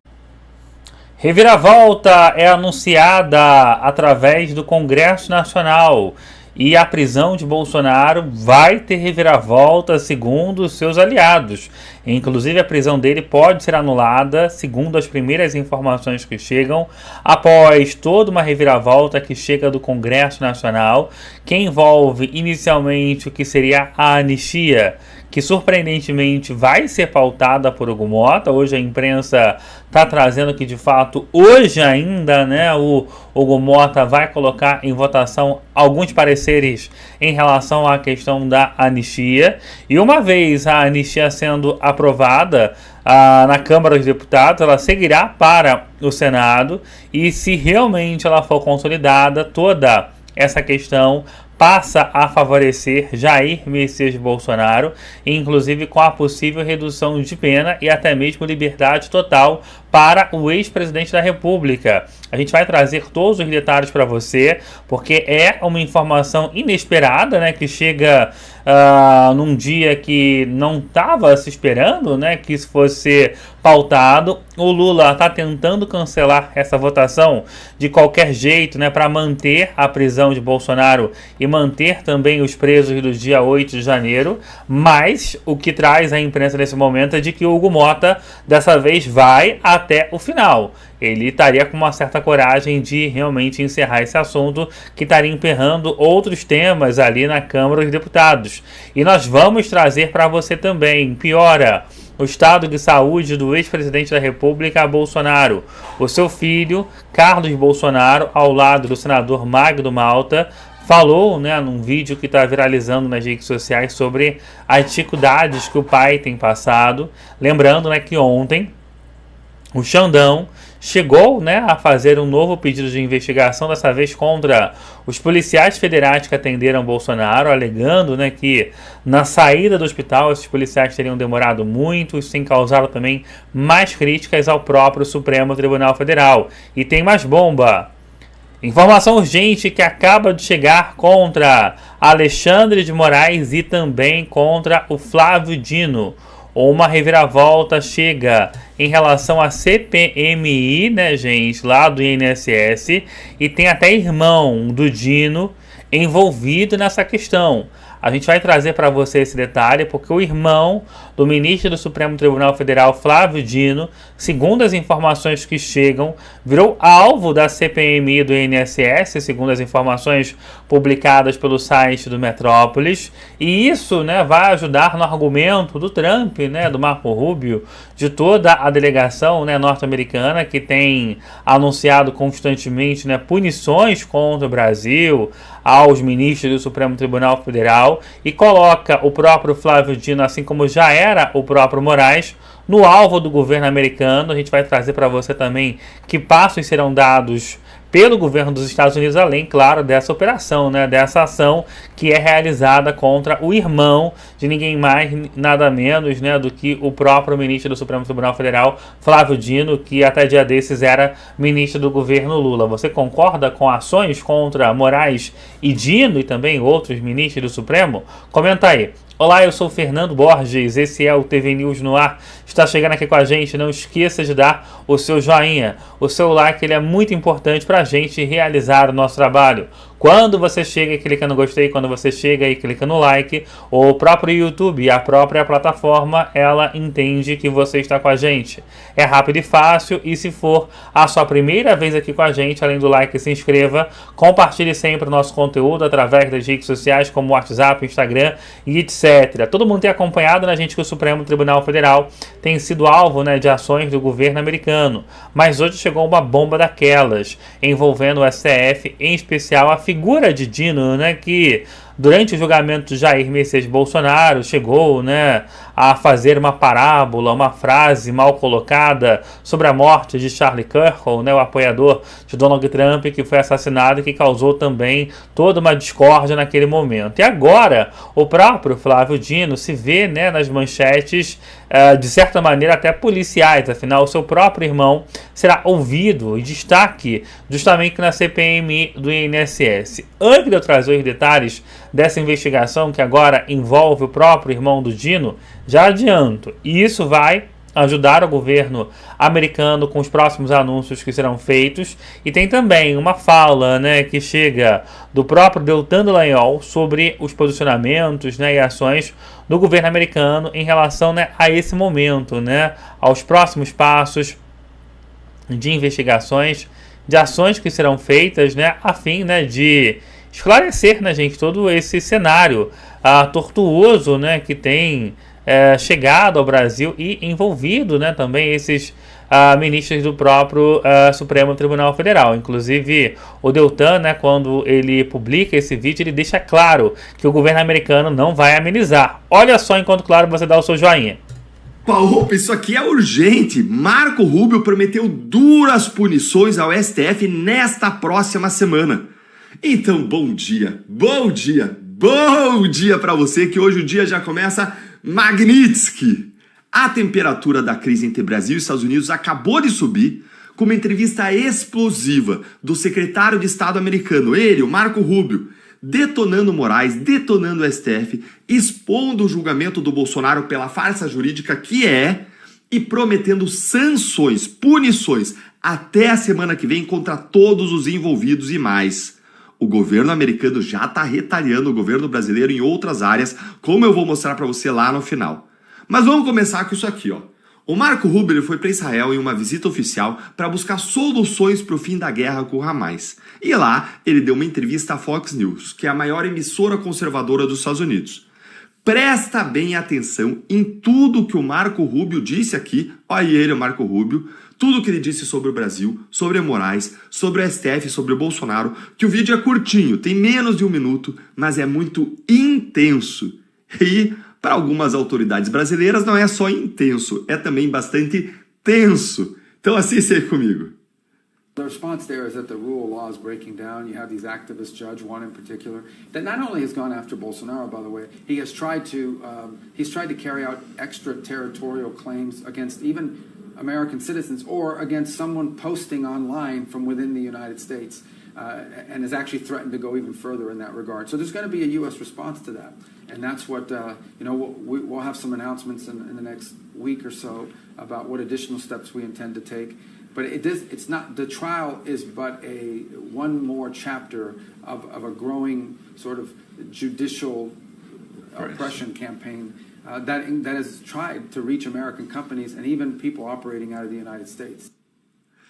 Reviravolta é anunciada através do Congresso Nacional e a prisão de Bolsonaro vai ter reviravolta segundo os seus aliados. Inclusive a prisão dele pode ser anulada, segundo as primeiras informações que chegam, após toda uma reviravolta que chega do Congresso Nacional, que envolve inicialmente o que seria a anistia, que surpreendentemente vai ser pautada por Hugo Motta. Hoje a imprensa está trazendo que de fato hoje ainda, né, o Hugo Motta vai colocar em votação alguns pareceres em relação à questão da anistia. E uma vez a anistia sendo aprovada na Câmara dos Deputados, ela seguirá para o Senado e, se realmente ela for consolidada, toda essa questão passa a favorecer Jair Messias Bolsonaro, inclusive com a possível redução de pena e até mesmo liberdade total para o ex-presidente da República. A gente vai trazer todos os detalhes para você, porque é uma informação inesperada, né, que chega num dia que não estava se esperando, né, que isso fosse pautado. O Lula está tentando cancelar essa votação de qualquer jeito, né, para manter a prisão de Bolsonaro e manter também os presos do dia 8 de janeiro, mas o que traz a imprensa nesse momento é de que o Hugo Motta dessa vez vai até o final. Ele estaria com uma certa coragem de realmente encerrar esse assunto, que estaria emperrando outros temas ali na Câmara dos Deputados. E nós vamos trazer para você também, piora o estado de saúde do ex-presidente da República, Bolsonaro. O seu filho, Carlos Bolsonaro, ao lado do senador Magno Malta, falou, né, num vídeo que está viralizando nas redes sociais sobre as dificuldades que o pai tem passado. Lembrando, né, que ontem o Xandão chegou, né, a fazer um novo pedido de investigação, dessa vez contra os policiais federais que atenderam Bolsonaro, alegando, né, que na saída do hospital esses policiais teriam demorado muito, isso tem causado também mais críticas ao próprio Supremo Tribunal Federal. E tem mais bomba. Informação urgente que acaba de chegar contra Alexandre de Moraes e também contra o Flávio Dino. Uma reviravolta chega em relação à CPMI, né, gente, lá do INSS, e tem até irmão do Dino envolvido nessa questão. A gente vai trazer para você esse detalhe, porque o irmão do ministro do Supremo Tribunal Federal, Flávio Dino, segundo as informações que chegam, virou alvo da CPMI do INSS, segundo as informações publicadas pelo site do Metrópolis. E isso, né, vai ajudar no argumento do Trump, né, do Marco Rubio, de toda a delegação, né, norte-americana, que tem anunciado constantemente, né, punições contra o Brasil, aos ministros do Supremo Tribunal Federal, e coloca o próprio Flávio Dino, assim como já era o próprio Moraes, no alvo do governo americano. A gente vai trazer para você também que passos serão dados pelo governo dos Estados Unidos, além, claro, dessa operação, né, dessa ação que é realizada contra o irmão de ninguém mais, nada menos, né, do que o próprio ministro do Supremo Tribunal Federal, Flávio Dino, que até dia desses era ministro do governo Lula. Você concorda com ações contra Moraes e Dino e também outros ministros do Supremo? Comenta aí. Olá, eu sou o Fernando Borges, esse é o TV News no ar. Está chegando aqui com a gente, não esqueça de dar o seu joinha, o seu like, ele é muito importante para a gente realizar o nosso trabalho. Quando você chega e clica no gostei, quando você chega e clica no like, o próprio YouTube, a própria plataforma, ela entende que você está com a gente. É rápido e fácil, e se for a sua primeira vez aqui com a gente, além do like, se inscreva, compartilhe sempre o nosso conteúdo através das redes sociais como WhatsApp, Instagram e etc. Todo mundo tem acompanhado, né, gente, que o Supremo Tribunal Federal tem sido alvo, né, de ações do governo americano. Mas hoje chegou uma bomba daquelas, envolvendo o STF, em especial a figura de Dino, né, que durante o julgamento de Jair Messias Bolsonaro chegou, né, a fazer uma parábola, uma frase mal colocada sobre a morte de Charlie Kirkland, né, o apoiador de Donald Trump que foi assassinado e que causou também toda uma discórdia naquele momento. E agora o próprio Flávio Dino se vê, né, nas manchetes de certa maneira até policiais, afinal o seu próprio irmão será ouvido em destaque justamente na CPMI do INSS. Antes de eu trazer os detalhes dessa investigação que agora envolve o próprio irmão do Dino, já adianto, e isso vai ajudar o governo americano com os próximos anúncios que serão feitos, e tem também uma fala, né, que chega do próprio Deltan Dallagnol sobre os posicionamentos, né, e ações do governo americano em relação, né, a esse momento, né, aos próximos passos de investigações, de ações que serão feitas, né, a fim, né, de esclarecer, né, gente, todo esse cenário tortuoso, né, que tem chegado ao Brasil e envolvido, né, também esses ministros do próprio Supremo Tribunal Federal. Inclusive, o Deltan, né, quando ele publica esse vídeo, ele deixa claro que o governo americano não vai amenizar. Olha só, enquanto claro você dá o seu joinha. Opa, isso aqui é urgente. Marco Rubio prometeu duras punições ao STF nesta próxima semana. Então, bom dia para você, que hoje o dia já começa Magnitsky. A temperatura da crise entre Brasil e Estados Unidos acabou de subir com uma entrevista explosiva do secretário de Estado americano, ele, o Marco Rubio, detonando Moraes, detonando o STF, expondo o julgamento do Bolsonaro pela farsa jurídica que é e prometendo sanções, punições até a semana que vem contra todos os envolvidos e mais. O governo americano já está retalhando o governo brasileiro em outras áreas, como eu vou mostrar para você lá no final. Mas vamos começar com isso aqui, ó. O Marco Rubio ele foi para Israel em uma visita oficial para buscar soluções para o fim da guerra com o Hamas. E lá ele deu uma entrevista à Fox News, que é a maior emissora conservadora dos Estados Unidos. Presta bem atenção em tudo que o Marco Rubio disse aqui, olha ele, o Marco Rubio, tudo que ele disse sobre o Brasil, sobre Moraes, sobre o STF, sobre o Bolsonaro, que o vídeo é curtinho, tem menos de 1 minuto, mas é muito intenso. E para algumas autoridades brasileiras não é só intenso, é também bastante tenso. Então assiste aí comigo. The response there is that the rule of law is breaking down. You have these activist judge, one in particular, that not only has gone after Bolsonaro, by the way, he has tried to carry out extraterritorial claims against even American citizens or against someone posting online from within the United States, and has actually threatened to go even further in that regard. So there's going to be a U.S. response to that, and that's what we'll have some announcements in the next week or so about what additional steps we intend to take. But it's not, the trial is but one more chapter of a growing sort of judicial oppression campaign that has tried to reach American companies and even people operating out of the United States.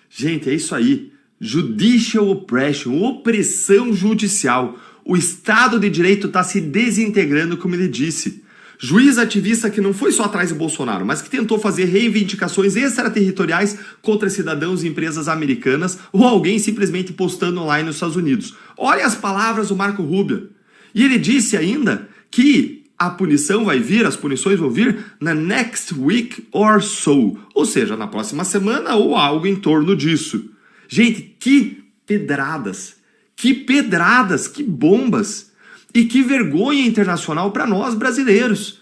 Gente, é isso aí. Judicial oppression, opressão judicial. O Estado de Direito está se desintegrando, como ele disse. Juiz ativista que não foi só atrás de Bolsonaro, mas que tentou fazer reivindicações extraterritoriais contra cidadãos e empresas americanas ou alguém simplesmente postando online nos Estados Unidos. Olha as palavras do Marco Rubio. E ele disse ainda que a punição vai vir, as punições vão vir na next week or so, ou seja, na próxima semana ou algo em torno disso. Gente, que pedradas, que bombas. E que vergonha internacional para nós brasileiros.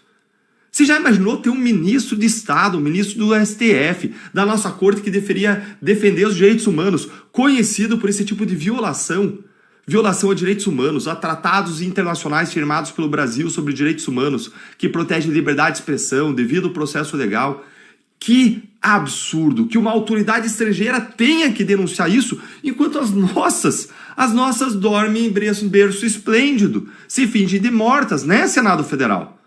Você já imaginou ter um ministro de Estado, um ministro do STF, da nossa corte que deveria defender os direitos humanos, conhecido por esse tipo de violação a direitos humanos, a tratados internacionais firmados pelo Brasil sobre direitos humanos, que protegem liberdade de expressão, devido ao processo legal. Que absurdo que uma autoridade estrangeira tenha que denunciar isso, enquanto as nossas dormem em berço esplêndido, se fingem de mortas, né, Senado Federal?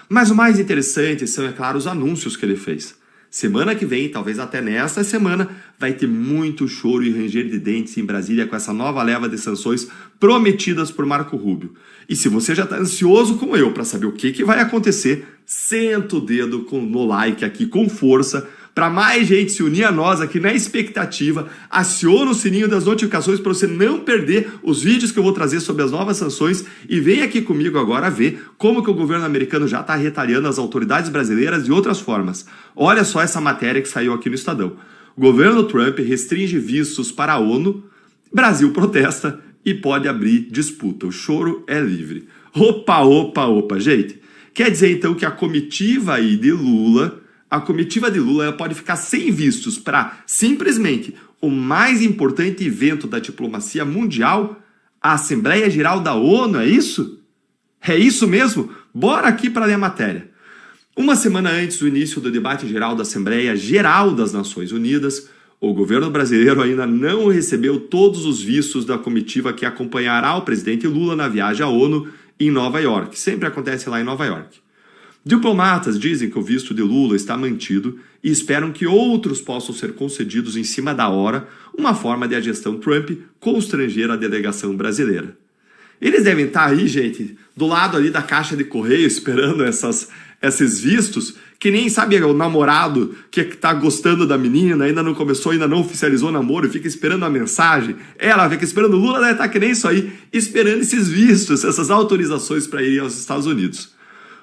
Mas o mais interessante são, é claro, os anúncios que ele fez. Semana que vem, talvez até nesta semana, vai ter muito choro e ranger de dentes em Brasília com essa nova leva de sanções prometidas por Marco Rubio. E se você já está ansioso como eu para saber o que vai acontecer, senta o dedo no like aqui com força Para mais gente se unir a nós aqui na expectativa, aciona o sininho das notificações para você não perder os vídeos que eu vou trazer sobre as novas sanções e vem aqui comigo agora ver como que o governo americano já está retalhando as autoridades brasileiras de outras formas. Olha só essa matéria que saiu aqui no Estadão. O governo Trump restringe vistos para a ONU, Brasil protesta e pode abrir disputa. O choro é livre. Opa, opa, opa, gente. Quer dizer então que a comitiva de Lula ela pode ficar sem vistos para simplesmente o mais importante evento da diplomacia mundial, a Assembleia Geral da ONU, é isso? É isso mesmo? Bora aqui para ler a matéria. Uma semana antes do início do debate geral da Assembleia Geral das Nações Unidas, o governo brasileiro ainda não recebeu todos os vistos da comitiva que acompanhará o presidente Lula na viagem à ONU em Nova York. Sempre acontece lá em Nova York. Diplomatas dizem que o visto de Lula está mantido e esperam que outros possam ser concedidos em cima da hora, uma forma de a gestão Trump constranger a delegação brasileira. Eles devem estar aí, gente, do lado ali da caixa de correio, esperando esses vistos, que nem, sabe, o namorado que está gostando da menina, ainda não começou, ainda não oficializou o namoro, fica esperando a mensagem. Ela fica esperando, o Lula deve estar que nem isso aí, esperando esses vistos, essas autorizações para ir aos Estados Unidos.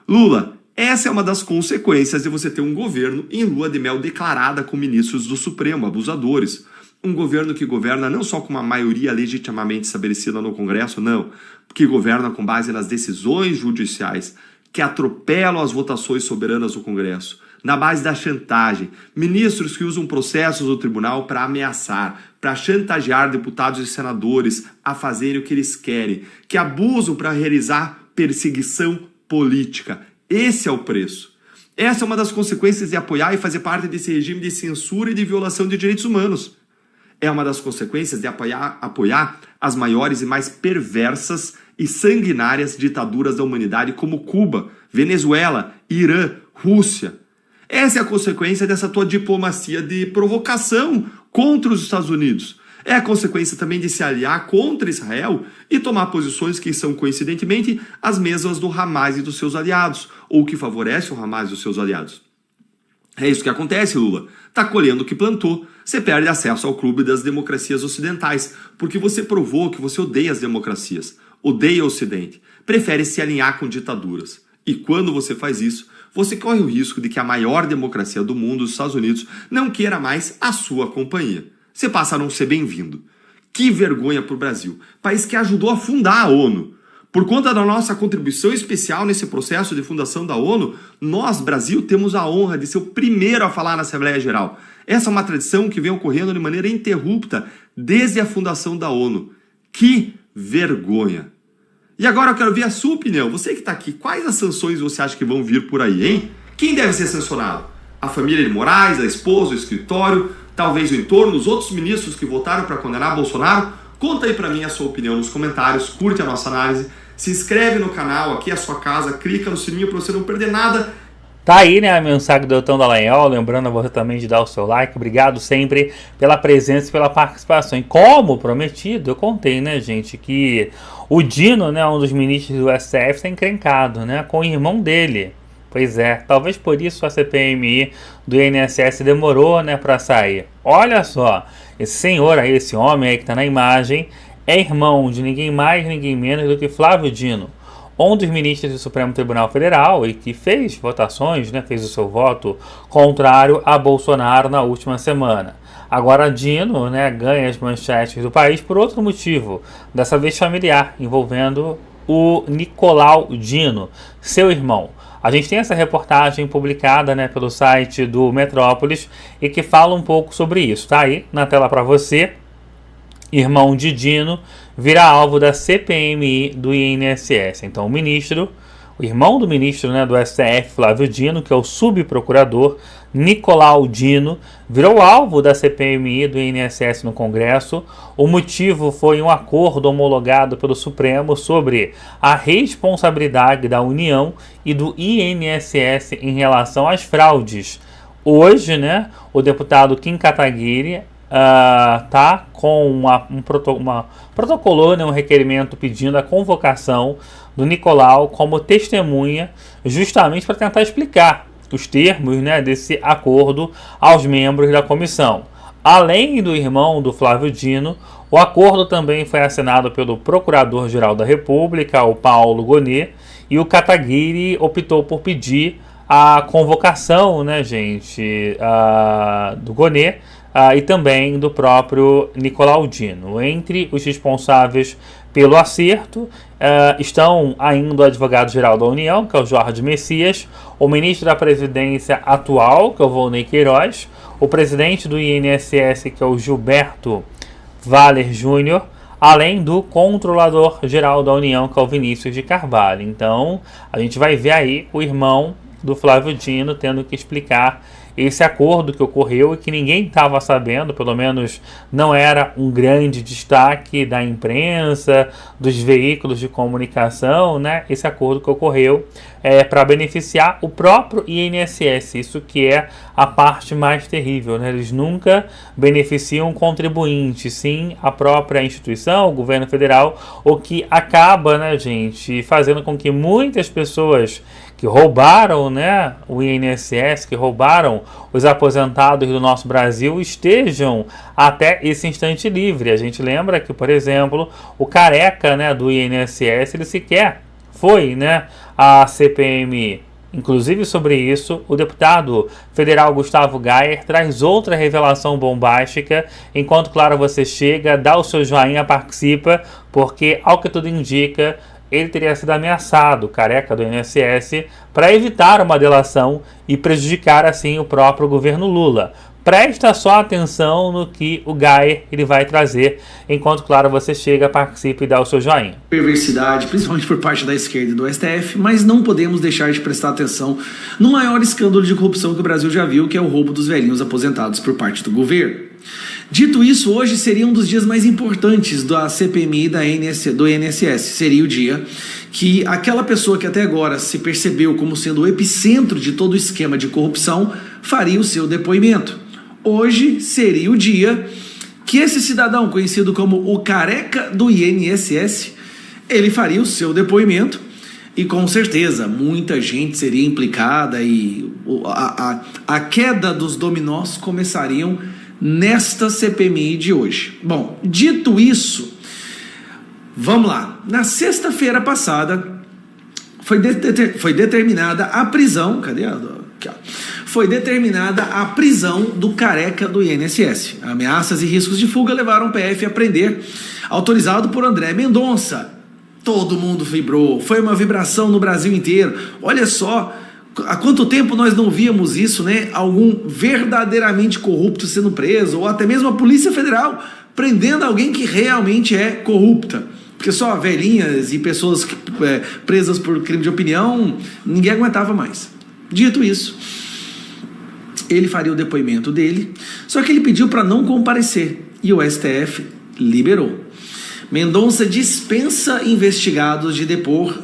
Lula, essa é uma das consequências de você ter um governo em lua de mel declarada com ministros do Supremo, abusadores. Um governo que governa não só com uma maioria legitimamente estabelecida no Congresso, não, que governa com base nas decisões judiciais, que atropelam as votações soberanas do Congresso, na base da chantagem, ministros que usam processos do tribunal para ameaçar, para chantagear deputados e senadores a fazerem o que eles querem, que abusam para realizar perseguição política. Esse é o preço. Essa é uma das consequências de apoiar e fazer parte desse regime de censura e de violação de direitos humanos. É uma das consequências de apoiar as maiores e mais perversas e sanguinárias ditaduras da humanidade como Cuba, Venezuela, Irã, Rússia. Essa é a consequência dessa tua diplomacia de provocação contra os Estados Unidos. É a consequência também de se aliar contra Israel e tomar posições que são, coincidentemente, as mesmas do Hamas e dos seus aliados, ou que favorecem o Hamas e os seus aliados. É isso que acontece, Lula. Tá colhendo o que plantou. Você perde acesso ao clube das democracias ocidentais, porque você provou que você odeia as democracias, odeia o Ocidente, prefere se alinhar com ditaduras. E quando você faz isso, você corre o risco de que a maior democracia do mundo, os Estados Unidos, não queira mais a sua companhia. Você passa a não ser bem-vindo. Que vergonha para o Brasil, país que ajudou a fundar a ONU. Por conta da nossa contribuição especial nesse processo de fundação da ONU, nós, Brasil, temos a honra de ser o primeiro a falar na Assembleia Geral. Essa é uma tradição que vem ocorrendo de maneira ininterrupta desde a fundação da ONU. Que vergonha! E agora eu quero ver a sua opinião. Você que está aqui, quais as sanções você acha que vão vir por aí, hein? Quem deve ser sancionado? A família de Moraes, a esposa, o escritório, talvez o entorno, os outros ministros que votaram para condenar Bolsonaro? Conta aí pra mim a sua opinião nos comentários, curte a nossa análise, se inscreve no canal, aqui é a sua casa, clica no sininho pra você não perder nada. Tá aí, né, a mensagem do Deltão Dallagnol, lembrando a você também de dar o seu like, obrigado sempre pela presença e pela participação. E como prometido, eu contei, né, gente, que o Dino, né, um dos ministros do STF, está encrencado, né, com o irmão dele. Pois é, talvez por isso a CPMI do INSS demorou, né, para sair. Olha só, esse senhor aí, esse homem aí que tá na imagem, é irmão de ninguém mais, ninguém menos do que Flávio Dino, um dos ministros do Supremo Tribunal Federal e que fez votações, né, fez o seu voto contrário a Bolsonaro na última semana. Agora Dino, né, ganha as manchetes do país por outro motivo, dessa vez familiar, envolvendo o Nicolau Dino, seu irmão. A gente tem essa reportagem publicada, né, pelo site do Metrópolis e que fala um pouco sobre isso. Tá aí na tela para você. Irmão de Dino vira alvo da CPMI do INSS. Então o irmão do ministro, né, do STF, Flávio Dino, que é o subprocurador Nicolau Dino, virou alvo da CPMI do INSS no Congresso. O motivo foi um acordo homologado pelo Supremo sobre a responsabilidade da União e do INSS em relação às fraudes. Hoje, né, o deputado Kim Kataguiri protocolou, né, um requerimento pedindo a convocação do Nicolau como testemunha, justamente para tentar explicar os termos, né, desse acordo aos membros da comissão. Além do irmão do Flávio Dino, o acordo também foi assinado pelo Procurador-Geral da República, o Paulo Gonet, e o Kataguiri optou por pedir a convocação, né, gente, do Gonet e também do próprio Nicolau Dino. Entre os responsáveis pelo acerto estão ainda o advogado-geral da União, que é o Jorge Messias, o ministro da Presidência atual, que é o Volney Queiroz, o presidente do INSS, que é o Gilberto Valer Júnior, além do controlador-geral da União, que é o Vinícius de Carvalho. Então, a gente vai ver aí o irmão do Flávio Dino tendo que explicar esse acordo que ocorreu e que ninguém estava sabendo, pelo menos não era um grande destaque da imprensa, dos veículos de comunicação, né? Esse acordo que ocorreu para beneficiar o próprio INSS, isso que é a parte mais terrível, né? Eles nunca beneficiam o contribuinte, sim a própria instituição, o governo federal, o que acaba, né, gente, fazendo com que muitas pessoas que roubaram, né, o INSS, que roubaram os aposentados do nosso Brasil, estejam até esse instante livre. A gente lembra que, por exemplo, o careca, né, do INSS, ele sequer foi, né, à CPMI. Inclusive sobre isso, o deputado federal Gustavo Gayer traz outra revelação bombástica. Enquanto, claro, você chega, dá o seu joinha, participa, porque, ao que tudo indica, ele teria sido ameaçado, careca do INSS, para evitar uma delação e prejudicar assim o próprio governo Lula. Presta só atenção no que o Gayer ele vai trazer, enquanto, claro, você chega, participa e dá o seu joinha. Perversidade, principalmente por parte da esquerda e do STF, mas não podemos deixar de prestar atenção no maior escândalo de corrupção que o Brasil já viu, que é o roubo dos velhinhos aposentados por parte do governo. Dito isso, hoje seria um dos dias mais importantes da CPMI do INSS. Seria o dia que aquela pessoa que até agora se percebeu como sendo o epicentro de todo o esquema de corrupção faria o seu depoimento. Hoje seria o dia que esse cidadão, conhecido como o careca do INSS, ele faria o seu depoimento e com certeza muita gente seria implicada e a queda dos dominós começariam nesta CPMI de hoje. Bom, dito isso, vamos lá. Na sexta-feira passada foi determinada a prisão, cadê aqui, ó. Foi determinada a prisão do careca do INSS. Ameaças e riscos de fuga levaram o PF a prender, autorizado por André Mendonça. Todo mundo vibrou, foi uma vibração no Brasil inteiro. Olha só, há quanto tempo nós não víamos isso, né? Algum verdadeiramente corrupto sendo preso, ou até mesmo a Polícia Federal prendendo alguém que realmente é corrupta. Porque só velhinhas e pessoas presas por crime de opinião, ninguém aguentava mais. Dito isso, ele faria o depoimento dele, só que ele pediu para não comparecer e o STF liberou. Mendonça dispensa investigados de depor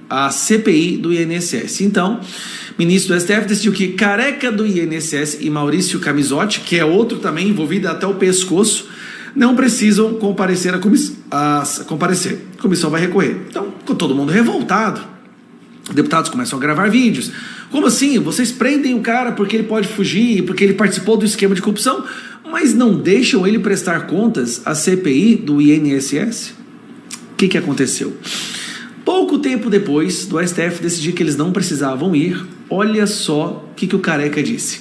a CPI do INSS. Então, o ministro do STF decidiu que careca do INSS e Maurício Camisotti, que é outro também envolvido até o pescoço, não precisam comparecer à comparecer. A comissão vai recorrer. Então, ficou todo mundo revoltado. Deputados começam a gravar vídeos. Como assim? Vocês prendem o cara porque ele pode fugir, porque ele participou do esquema de corrupção, mas não deixam ele prestar contas à CPI do INSS? O que aconteceu? Pouco tempo depois do STF decidir que eles não precisavam ir, olha só o que o careca disse.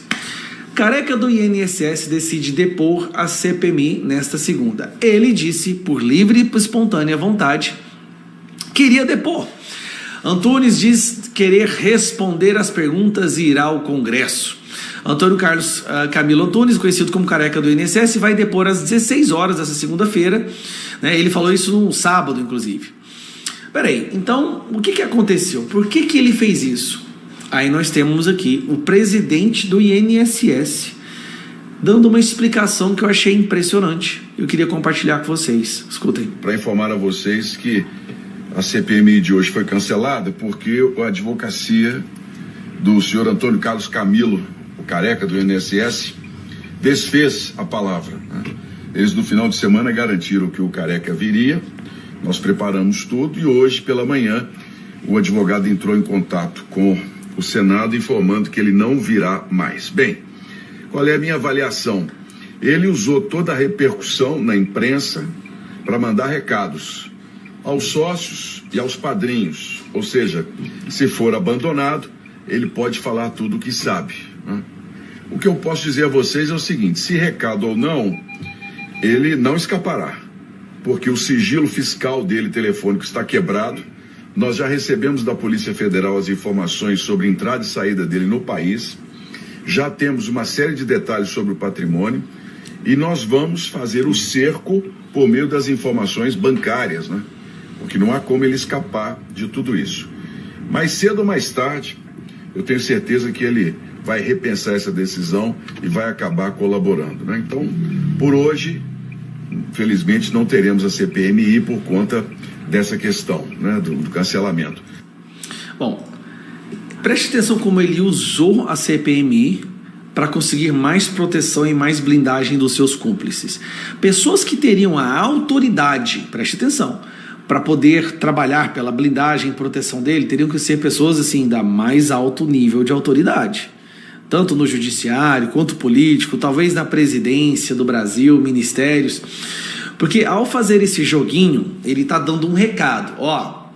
Careca do INSS decide depor a CPMI nesta segunda. Ele disse, por livre e espontânea vontade, queria depor. Antunes diz querer responder às perguntas e irá ao Congresso. Antônio Carlos Camilo Antunes, conhecido como careca do INSS, vai depor às 16 horas dessa segunda-feira. Né? Ele falou isso no sábado, inclusive. Peraí, então, o que aconteceu? Por que ele fez isso? Aí nós temos aqui o presidente do INSS dando uma explicação que eu achei impressionante. Eu queria compartilhar com vocês. Escutem. Para informar a vocês que a CPMI de hoje foi cancelada porque a advocacia do senhor Antônio Carlos Camilo, o careca do INSS, desfez a palavra. Né? Eles no final de semana garantiram que o careca viria, nós preparamos tudo e hoje pela manhã o advogado entrou em contato com o Senado informando que ele não virá mais. Bem, qual é a minha avaliação? Ele usou toda a repercussão na imprensa para mandar recados aos sócios e aos padrinhos. Ou seja, se for abandonado, ele pode falar tudo o que sabe, né? O que eu posso dizer a vocês é o seguinte: se recado ou não, ele não escapará, porque o sigilo fiscal dele, telefônico, está quebrado. Nós já recebemos da Polícia Federal as informações sobre entrada e saída dele no país, já temos uma série de detalhes sobre o patrimônio e nós vamos fazer o cerco por meio das informações bancárias, né? Porque não há como ele escapar de tudo isso. Mais cedo ou mais tarde, eu tenho certeza que ele vai repensar essa decisão e vai acabar colaborando, né? Então, por hoje, infelizmente, não teremos a CPMI por conta dessa questão, né, do cancelamento. Bom, preste atenção como ele usou a CPMI para conseguir mais proteção e mais blindagem dos seus cúmplices. Pessoas que teriam a autoridade, preste atenção, para poder trabalhar pela blindagem e proteção dele, teriam que ser pessoas assim da mais alto nível de autoridade, tanto no judiciário quanto político, talvez na presidência do Brasil, ministérios, porque ao fazer esse joguinho, ele está dando um recado: ó,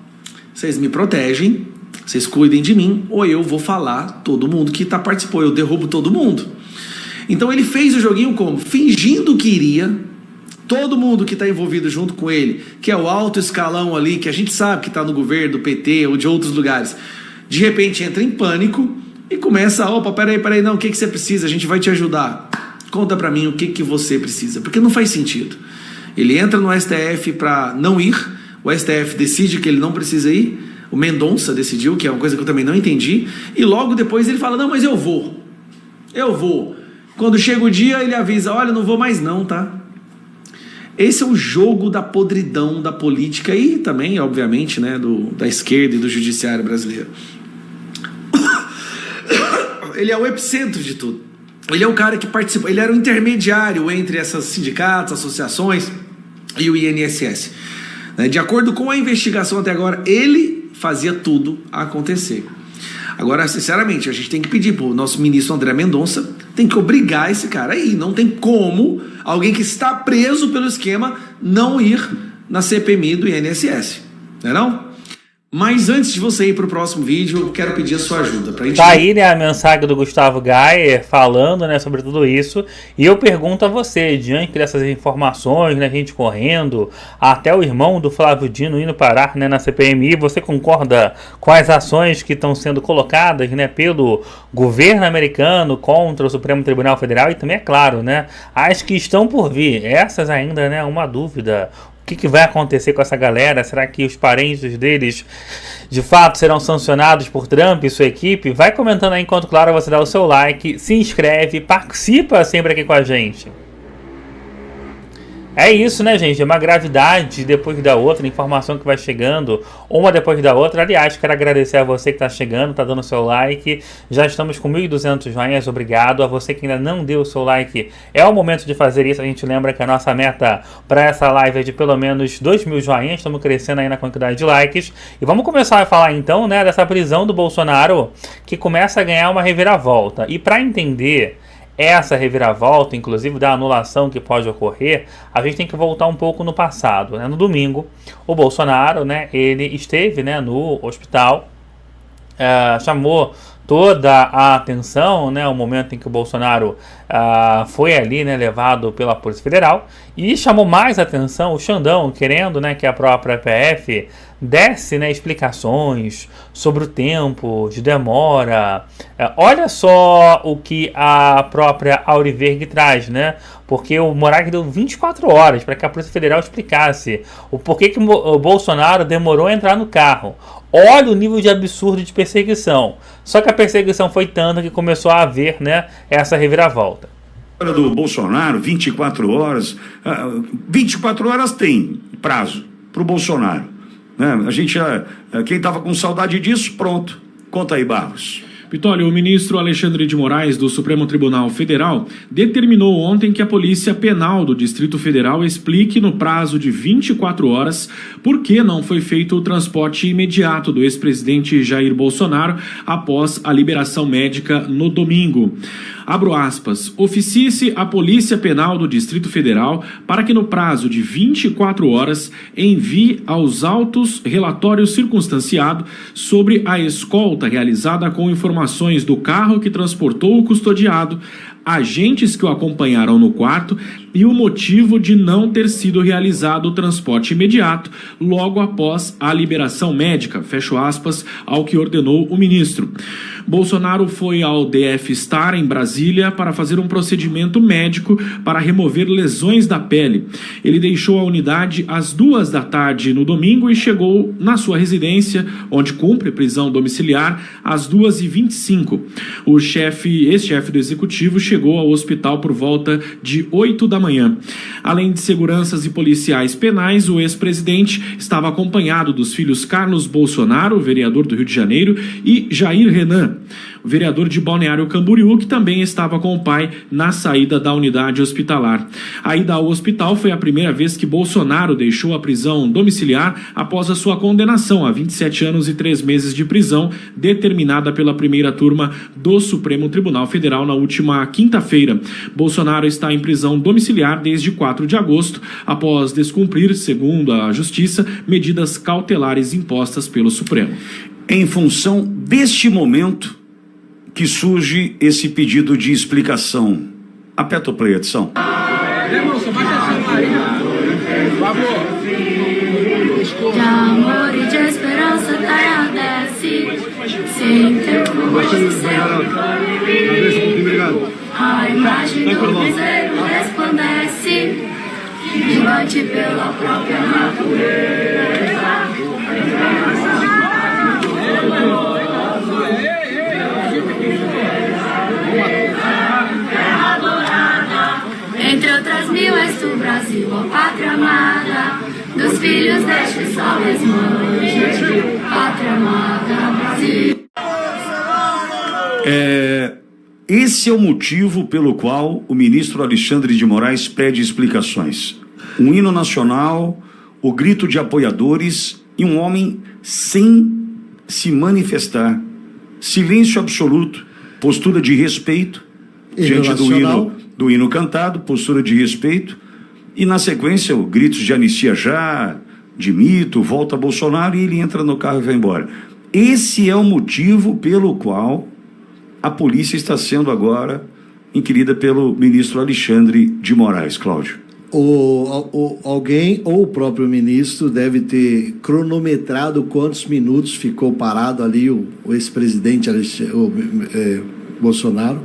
vocês me protegem, vocês cuidem de mim, ou eu vou falar todo mundo que participou, eu derrubo todo mundo. Então ele fez o joguinho como? Fingindo que iria, todo mundo que está envolvido junto com ele, que é o alto escalão ali, que a gente sabe que está no governo do PT ou de outros lugares, de repente entra em pânico e começa: opa, peraí, não, o que você precisa? A gente vai te ajudar. Conta pra mim o que você precisa, porque não faz sentido. Ele entra no STF para não ir, o STF decide que ele não precisa ir, o Mendonça decidiu, que é uma coisa que eu também não entendi, e logo depois ele fala: não, mas eu vou. Quando chega o dia, ele avisa: olha, não vou mais não, tá? Esse é o jogo da podridão da política e também, obviamente, né, da esquerda e do judiciário brasileiro. Ele é o epicentro de tudo. Ele é o cara que participa, ele era o intermediário entre essas sindicatos, associações e o INSS. De acordo com a investigação até agora, ele fazia tudo acontecer. Agora, sinceramente, a gente tem que pedir para o nosso ministro André Mendonça, tem que obrigar esse cara aí. Não tem como alguém que está preso pelo esquema não ir na CPMI do INSS, não é não? Mas antes de você ir para o próximo vídeo, eu quero pedir a sua ajuda. Pra gente... Tá aí, né, a mensagem do Gustavo Gayer falando, né, sobre tudo isso. E eu pergunto a você, diante dessas informações, né, a gente correndo, até o irmão do Flávio Dino indo parar, né, na CPMI, você concorda com as ações que estão sendo colocadas, né, pelo governo americano contra o Supremo Tribunal Federal? E também, é claro, né, as que estão por vir. Essas ainda, né, uma dúvida. O que vai acontecer com essa galera? Será que os parentes deles de fato serão sancionados por Trump e sua equipe? Vai comentando aí enquanto, claro, você dá o seu like, se inscreve, participa sempre aqui com a gente. É isso, né, gente? É uma gravidade depois da outra, informação que vai chegando, uma depois da outra. Aliás, quero agradecer a você que está chegando, está dando seu like. Já estamos com 1.200 joinhas, obrigado. A você que ainda não deu o seu like, é o momento de fazer isso. A gente lembra que a nossa meta para essa live é de pelo menos 2.000 joinhas. Estamos crescendo aí na quantidade de likes. E vamos começar a falar então, né, dessa prisão do Bolsonaro, que começa a ganhar uma reviravolta. E para entender essa reviravolta, inclusive da anulação que pode ocorrer, a gente tem que voltar um pouco no passado, né? No domingo, o Bolsonaro, né, ele esteve, né, no hospital, chamou toda a atenção, né, o momento em que o Bolsonaro foi ali, né, levado pela Polícia Federal, e chamou mais atenção o Xandão, querendo, né, que a própria PF desse, né, explicações sobre o tempo de demora. Olha só o que a própria Auriverg traz, né? Porque o Moraes deu 24 horas para que a Polícia Federal explicasse o porquê que o Bolsonaro demorou a entrar no carro. Olha o nível de absurdo de perseguição. Só que a perseguição foi tanta que começou a haver, né, essa reviravolta. Do Bolsonaro, 24 horas. 24 horas tem prazo para o Bolsonaro. Né? A gente quem estava com saudade disso, pronto. Conta aí, Barros. Pitólio, o ministro Alexandre de Moraes, do Supremo Tribunal Federal, determinou ontem que a Polícia Penal do Distrito Federal explique no prazo de 24 horas por que não foi feito o transporte imediato do ex-presidente Jair Bolsonaro após a liberação médica no domingo. Abro aspas, oficie-se a Polícia Penal do Distrito Federal para que no prazo de 24 horas envie aos autos relatório circunstanciado sobre a escolta realizada com informações do carro que transportou o custodiado, agentes que o acompanharam no quarto e o motivo de não ter sido realizado o transporte imediato logo após a liberação médica, fecho aspas, ao que ordenou o ministro. Bolsonaro foi ao DF-Star em Brasília para fazer um procedimento médico para remover lesões da pele. Ele deixou a unidade às 2 da tarde no domingo e chegou na sua residência, onde cumpre prisão domiciliar, às 2h25. O ex-chefe do executivo chegou ao hospital por volta de 8 da manhã. Além de seguranças e policiais penais, o ex-presidente estava acompanhado dos filhos Carlos Bolsonaro, vereador do Rio de Janeiro, e Jair Renan, o vereador de Balneário Camboriú, que também estava com o pai na saída da unidade hospitalar. A ida ao hospital foi a primeira vez que Bolsonaro deixou a prisão domiciliar após a sua condenação a 27 anos e 3 meses de prisão, determinada pela primeira turma do Supremo Tribunal Federal na última quinta-feira. Bolsonaro está em prisão domiciliar desde 4 de agosto, após descumprir, segundo a Justiça, medidas cautelares impostas pelo Supremo. Em função deste momento que surge esse pedido de explicação. Aperta o play, edição. De amor e de esperança terra desce, sem teu a imagem do cruzeiro resplandece, gigante pela própria natureza. Entre outras mil és tu, Brasil, ó pátria amada, dos filhos deste sol esmante, pátria amada, Brasil. Esse é o motivo pelo qual o ministro Alexandre de Moraes pede explicações. Um hino nacional, o grito de apoiadores e um homem sem se manifestar. Silêncio absoluto, postura de respeito diante do hino cantado, postura de respeito, e na sequência gritos de anistia já, de mito, volta Bolsonaro, e ele entra no carro e vai embora. Esse é o motivo pelo qual a polícia está sendo agora inquirida pelo ministro Alexandre de Moraes. Cláudio. Alguém ou o próprio ministro deve ter cronometrado quantos minutos ficou parado ali o ex-presidente Bolsonaro.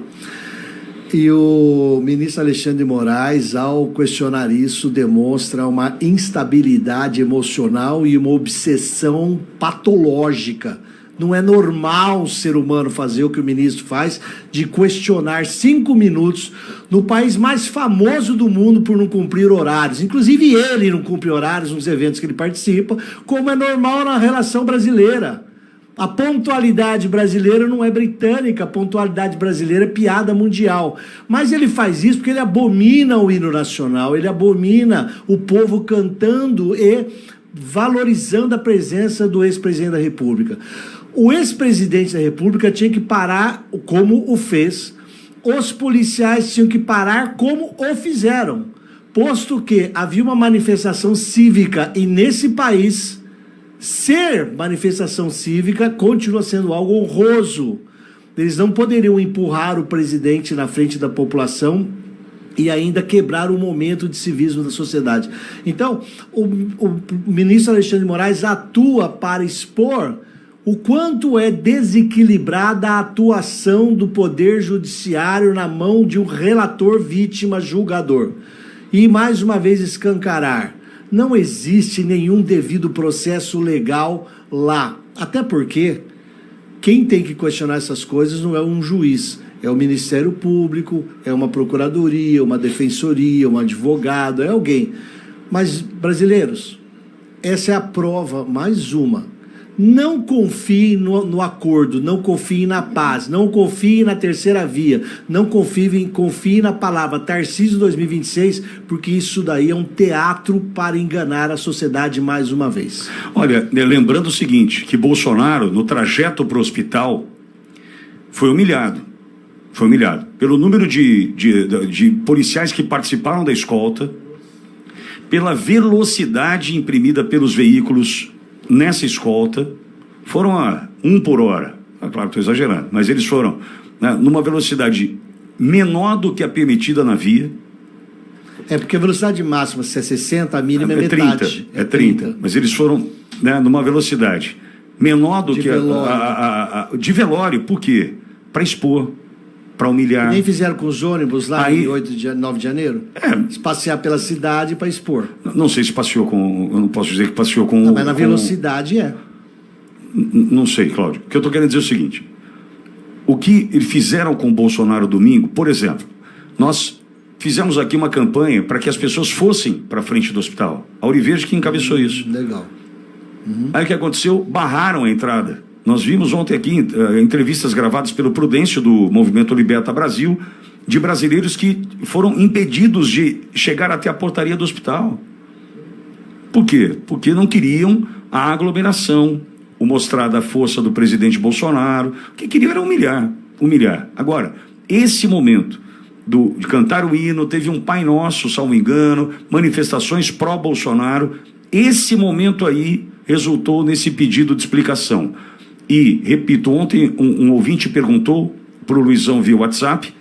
E o ministro Alexandre de Moraes, ao questionar isso, demonstra uma instabilidade emocional e uma obsessão patológica. Não é normal um ser humano fazer o que o ministro faz, de questionar 5 minutos no país mais famoso do mundo por não cumprir horários. Inclusive ele não cumpre horários nos eventos que ele participa, como é normal na relação brasileira. A pontualidade brasileira não é britânica, a pontualidade brasileira é piada mundial. Mas ele faz isso porque ele abomina o hino nacional, ele abomina o povo cantando e valorizando a presença do ex-presidente da República. O ex-presidente da República tinha que parar como o fez, os policiais tinham que parar como o fizeram, posto que havia uma manifestação cívica e nesse país ser manifestação cívica continua sendo algo honroso. Eles não poderiam empurrar o presidente na frente da população e ainda quebrar o momento de civismo da sociedade. Então, o ministro Alexandre de Moraes atua para expor o quanto é desequilibrada a atuação do Poder Judiciário na mão de um relator vítima julgador. E, mais uma vez, escancarar. Não existe nenhum devido processo legal lá. Até porque quem tem que questionar essas coisas não é um juiz, é o Ministério Público, é uma procuradoria, uma defensoria, um advogado, é alguém. Mas, brasileiros, essa é a prova, mais uma, Não confie no acordo, não confie na paz, não confie na terceira via, não confie na palavra Tarcísio 2026, porque isso daí é um teatro para enganar a sociedade mais uma vez. Olha, lembrando o seguinte, que Bolsonaro, no trajeto para o hospital, foi humilhado pelo número de policiais que participaram da escolta, pela velocidade imprimida pelos veículos nessa escolta. Foram a 1 por hora, claro que estou exagerando, mas eles foram, né, numa velocidade menor do que a permitida na via. É porque a velocidade máxima, se é 60, a mínima é metade. 30, mas eles foram, né, numa velocidade menor do que de velório. Por quê? Para expor, para humilhar. Nem fizeram com os ônibus lá em 9 de janeiro? Passear pela cidade para expor. Não sei se passeou com... Eu não posso dizer que passeou com... Não, mas na velocidade Não sei, Cláudio. O que eu estou querendo dizer é o seguinte. O que eles fizeram com o Bolsonaro domingo, por exemplo, nós fizemos aqui uma campanha para que as pessoas fossem para frente do hospital. A Ouriverde que encabeçou isso. Legal. Aí o que aconteceu? Barraram a entrada. Nós vimos ontem aqui entrevistas gravadas pelo Prudêncio do Movimento Liberta Brasil, de brasileiros que foram impedidos de chegar até a portaria do hospital. Por quê? Porque não queriam a aglomeração, o mostrar da força do presidente Bolsonaro. O que queriam era humilhar. Agora, esse momento de cantar o hino, teve um Pai Nosso, salvo engano, manifestações pró-Bolsonaro, esse momento aí resultou nesse pedido de explicação. E, repito, ontem um ouvinte perguntou para o Luizão via WhatsApp,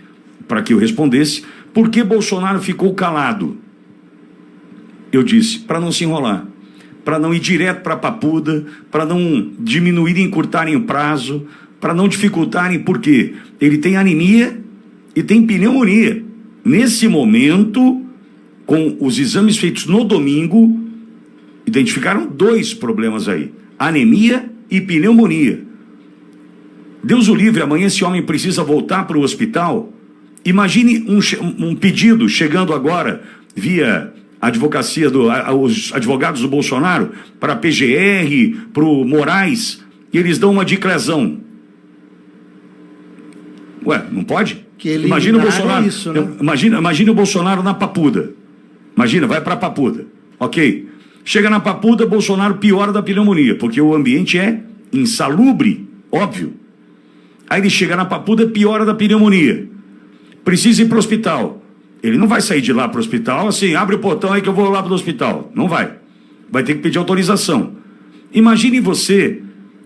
para que eu respondesse, por que Bolsonaro ficou calado? Eu disse, para não se enrolar, para não ir direto para a papuda, para não diminuírem, encurtarem o prazo, para não dificultarem, porque ele tem anemia e tem pneumonia. Nesse momento, com os exames feitos no domingo, identificaram 2 problemas aí, anemia e pneumonia. Deus o livre, amanhã esse homem precisa voltar para o hospital. Imagine um pedido chegando agora via advocacia os advogados do Bolsonaro para a PGR, para o Moraes, e eles dão uma diclesão. Ué, não pode? Imagina o Bolsonaro, isso, né? imagina o Bolsonaro na papuda. Imagina, vai para a papuda. Ok. Chega na papuda, Bolsonaro piora da pneumonia, porque o ambiente é insalubre, óbvio. Aí ele chega na papuda, piora da pneumonia. Precisa ir para o hospital. Ele não vai sair de lá para o hospital assim, abre o portão aí que eu vou lá para o hospital. Não vai. Vai ter que pedir autorização. Imagine você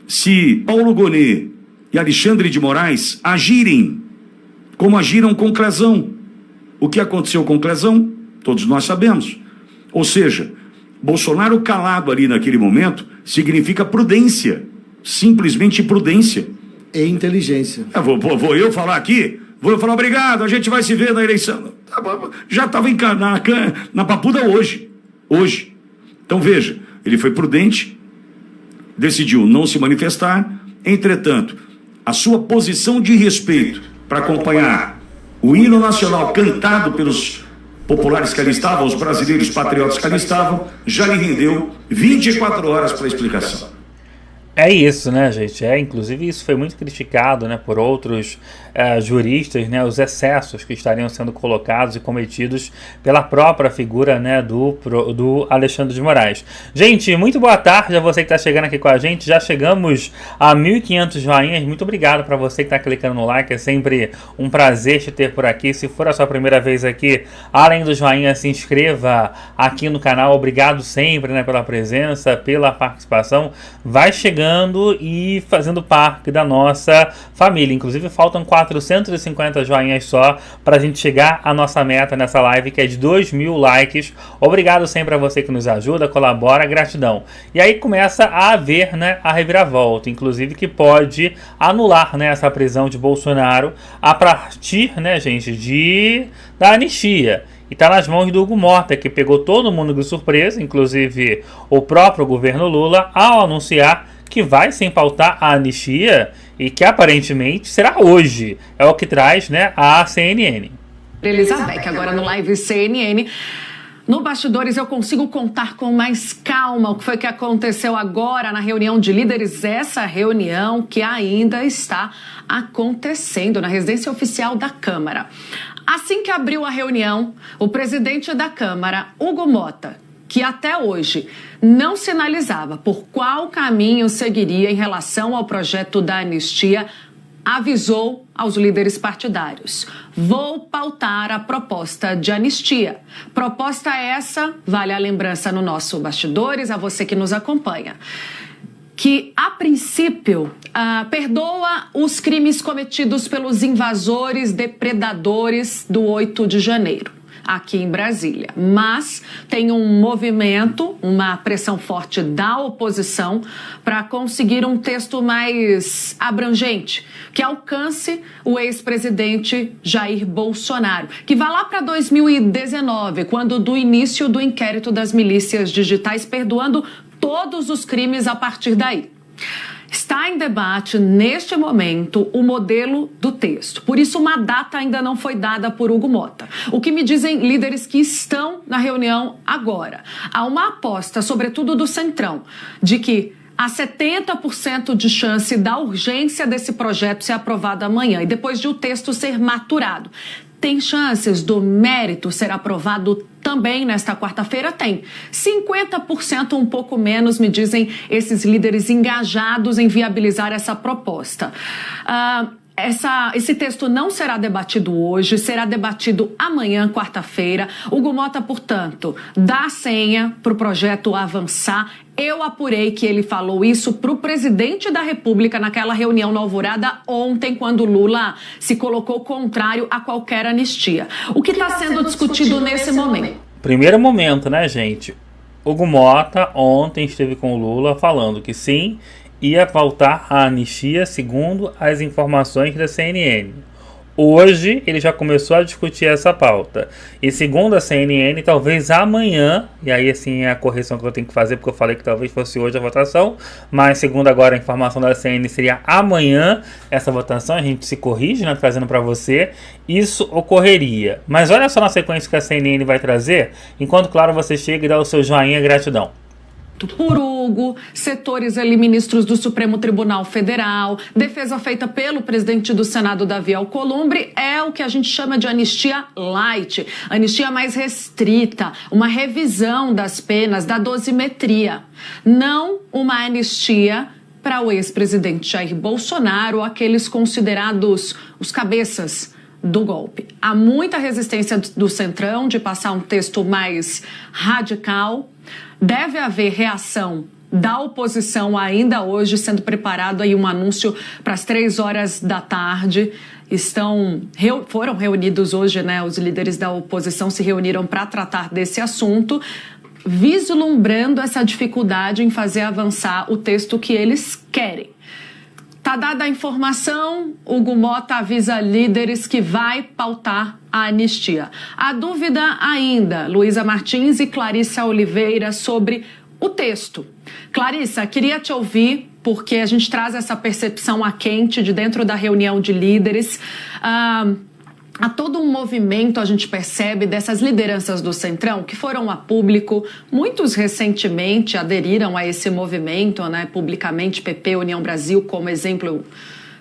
se Paulo Gonet e Alexandre de Moraes agirem como agiram com Clezão. O que aconteceu com Clezão? Todos nós sabemos. Ou seja, Bolsonaro calado ali naquele momento significa prudência, simplesmente prudência. E inteligência. Vou eu falar aqui? Vou eu falar, obrigado, a gente vai se ver na eleição. Já estava na papuda hoje. Então veja, ele foi prudente, decidiu não se manifestar, entretanto, a sua posição de respeito para acompanhar o hino nacional cantado pelos populares que ali estavam, os brasileiros patriotas que ali estavam, já lhe rendeu 24 horas para explicação. É isso, né, gente? Inclusive isso foi muito criticado, né, por outros juristas, né, os excessos que estariam sendo colocados e cometidos pela própria figura, né, do Alexandre de Moraes. Gente, muito boa tarde a você que está chegando aqui com a gente. Já chegamos a 1.500 joinhas. Muito obrigado para você que está clicando no like. É sempre um prazer te ter por aqui. Se for a sua primeira vez aqui, além do joinha, se inscreva aqui no canal. Obrigado sempre, né, pela presença, pela participação. Vai chegando e fazendo parte da nossa família. Inclusive, faltam 450 joinhas só para a gente chegar à nossa meta nessa live, que é de 2.000 likes. Obrigado sempre a você que nos ajuda, colabora, gratidão. E aí começa a haver, né, a reviravolta, inclusive que pode anular, né, essa prisão de Bolsonaro a partir, né, gente, da anistia. E está nas mãos do Hugo Mota, que pegou todo mundo de surpresa, inclusive o próprio governo Lula, ao anunciar que vai sem pautar a anistia e que aparentemente será hoje. É o que traz, né, a CNN. Elizabeth, agora no Live CNN. No Bastidores eu consigo contar com mais calma o que foi que aconteceu agora na reunião de líderes, essa reunião que ainda está acontecendo na residência oficial da Câmara. Assim que abriu a reunião, o presidente da Câmara, Hugo Mota, que até hoje não sinalizava por qual caminho seguiria em relação ao projeto da anistia, avisou aos líderes partidários: vou pautar a proposta de anistia. Proposta essa, vale a lembrança no nosso Bastidores, a você que nos acompanha, que, a princípio, perdoa os crimes cometidos pelos invasores, depredadores do 8 de janeiro. Aqui em Brasília, mas tem um movimento, uma pressão forte da oposição para conseguir um texto mais abrangente, que alcance o ex-presidente Jair Bolsonaro, que vai lá para 2019, quando do início do inquérito das milícias digitais, perdoando todos os crimes a partir daí. Está em debate, neste momento, o modelo do texto. Por isso, uma data ainda não foi dada por Hugo Mota. O que me dizem líderes que estão na reunião agora? Há uma aposta, sobretudo do Centrão, de que há 70% de chance da urgência desse projeto ser aprovado amanhã e depois de o texto ser maturado. Tem chances do mérito ser aprovado também nesta quarta-feira? Tem. 50%, um pouco menos, me dizem esses líderes engajados em viabilizar essa proposta. Esse texto não será debatido hoje, será debatido amanhã, quarta-feira. Hugo Mota, portanto, dá a senha para o projeto avançar. Eu apurei que ele falou isso para o presidente da República naquela reunião na Alvorada ontem, quando Lula se colocou contrário a qualquer anistia. O que está sendo discutido nesse momento? Primeiro momento, né, gente? Hugo Mota ontem esteve com o Lula falando que sim, ia pautar a anistia segundo as informações da CNN. Hoje ele já começou a discutir essa pauta. E segundo a CNN, talvez amanhã, e aí assim é a correção que eu tenho que fazer, porque eu falei que talvez fosse hoje a votação, mas segundo agora a informação da CNN, seria amanhã essa votação, a gente se corrige, né, trazendo para você, isso ocorreria. Mas olha só na sequência que a CNN vai trazer, enquanto, claro, você chega e dá o seu joinha, gratidão. Por Hugo, setores ali, ministros do Supremo Tribunal Federal, defesa feita pelo presidente do Senado, Davi Alcolumbre, é o que a gente chama de anistia light, anistia mais restrita, uma revisão das penas, da dosimetria, não uma anistia para o ex-presidente Jair Bolsonaro ou aqueles considerados os cabeças do golpe. Há muita resistência do Centrão de passar um texto mais radical. Deve haver reação da oposição ainda hoje, sendo preparado aí um anúncio para as 3 da tarde. Foram reunidos hoje, né? Os líderes da oposição se reuniram para tratar desse assunto, vislumbrando essa dificuldade em fazer avançar o texto que eles querem. Tá dada a informação, Hugo Mota avisa líderes que vai pautar a anistia. A dúvida ainda, Luísa Martins e Clarissa Oliveira, sobre o texto. Clarissa, queria te ouvir, porque a gente traz essa percepção a quente de dentro da reunião de líderes. Há todo um movimento, a gente percebe, dessas lideranças do Centrão que foram a público. Muitos recentemente aderiram a esse movimento, né, publicamente, PP, União Brasil, como exemplo, eu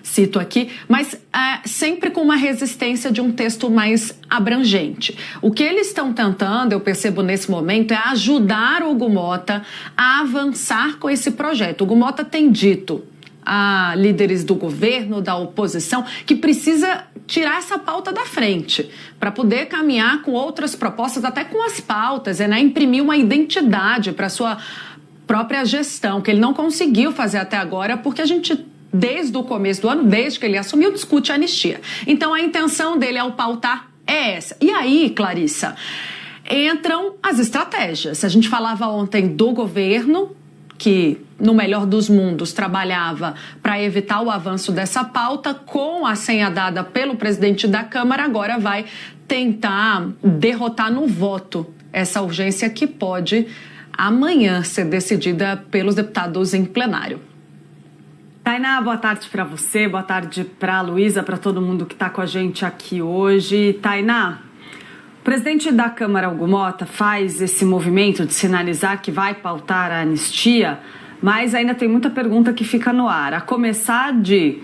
cito aqui, mas sempre com uma resistência de um texto mais abrangente. O que eles estão tentando, eu percebo nesse momento, é ajudar o Hugo Mota a avançar com esse projeto. O Hugo Mota tem dito a líderes do governo, da oposição, que precisa tirar essa pauta da frente para poder caminhar com outras propostas, até com as pautas, né? Imprimir uma identidade para a sua própria gestão, que ele não conseguiu fazer até agora, porque a gente, desde o começo do ano, desde que ele assumiu, discute a anistia. Então, a intenção dele ao pautar é essa. E aí, Clarissa, entram as estratégias. A gente falava ontem do governo, que, no melhor dos mundos, trabalhava para evitar o avanço dessa pauta, com a senha dada pelo presidente da Câmara, agora vai tentar derrotar no voto essa urgência que pode amanhã ser decidida pelos deputados em plenário. Tainá, boa tarde para você, boa tarde para a Luísa, para todo mundo que está com a gente aqui hoje. Tainá, presidente da Câmara, Hugo Motta, faz esse movimento de sinalizar que vai pautar a anistia, mas ainda tem muita pergunta que fica no ar. A começar de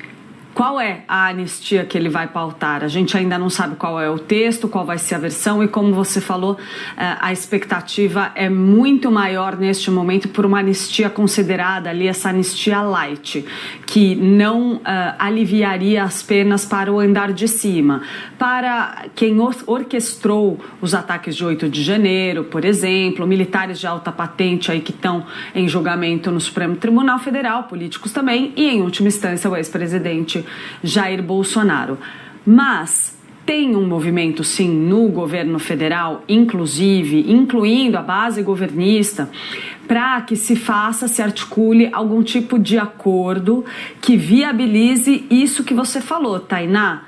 qual é a anistia que ele vai pautar? A gente ainda não sabe qual é o texto, qual vai ser a versão e, como você falou, a expectativa é muito maior neste momento por uma anistia considerada ali, essa anistia light, que não aliviaria as penas para o andar de cima. Para quem orquestrou os ataques de 8 de janeiro, por exemplo, militares de alta patente aí que estão em julgamento no Supremo Tribunal Federal, políticos também, e em última instância o ex-presidente Jair Bolsonaro. Mas tem um movimento, sim, no governo federal, incluindo a base governista, para que se articule algum tipo de acordo que viabilize isso que você falou, Tainá.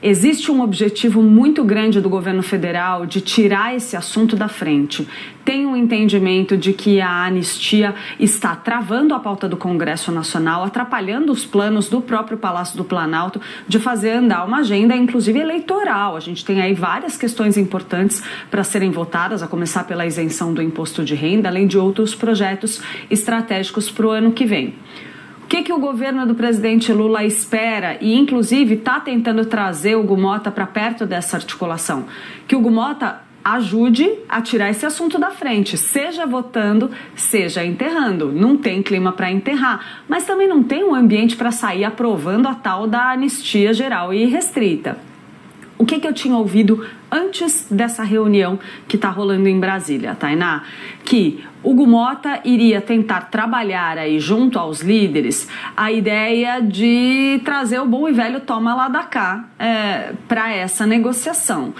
Existe um objetivo muito grande do governo federal de tirar esse assunto da frente. Tem um entendimento de que a anistia está travando a pauta do Congresso Nacional, atrapalhando os planos do próprio Palácio do Planalto de fazer andar uma agenda, inclusive eleitoral. A gente tem aí várias questões importantes para serem votadas, a começar pela isenção do imposto de renda, além de outros projetos estratégicos para o ano que vem. O que o governo do presidente Lula espera e, inclusive, está tentando trazer o Hugo Motta para perto dessa articulação? Que o Hugo Motta ajude a tirar esse assunto da frente, seja votando, seja enterrando. Não tem clima para enterrar, mas também não tem um ambiente para sair aprovando a tal da anistia geral e restrita. O que eu tinha ouvido antes dessa reunião que está rolando em Brasília, Tainá? Que Hugo Motta iria tentar trabalhar aí junto aos líderes a ideia de trazer o bom e velho toma lá da cá para essa negociação.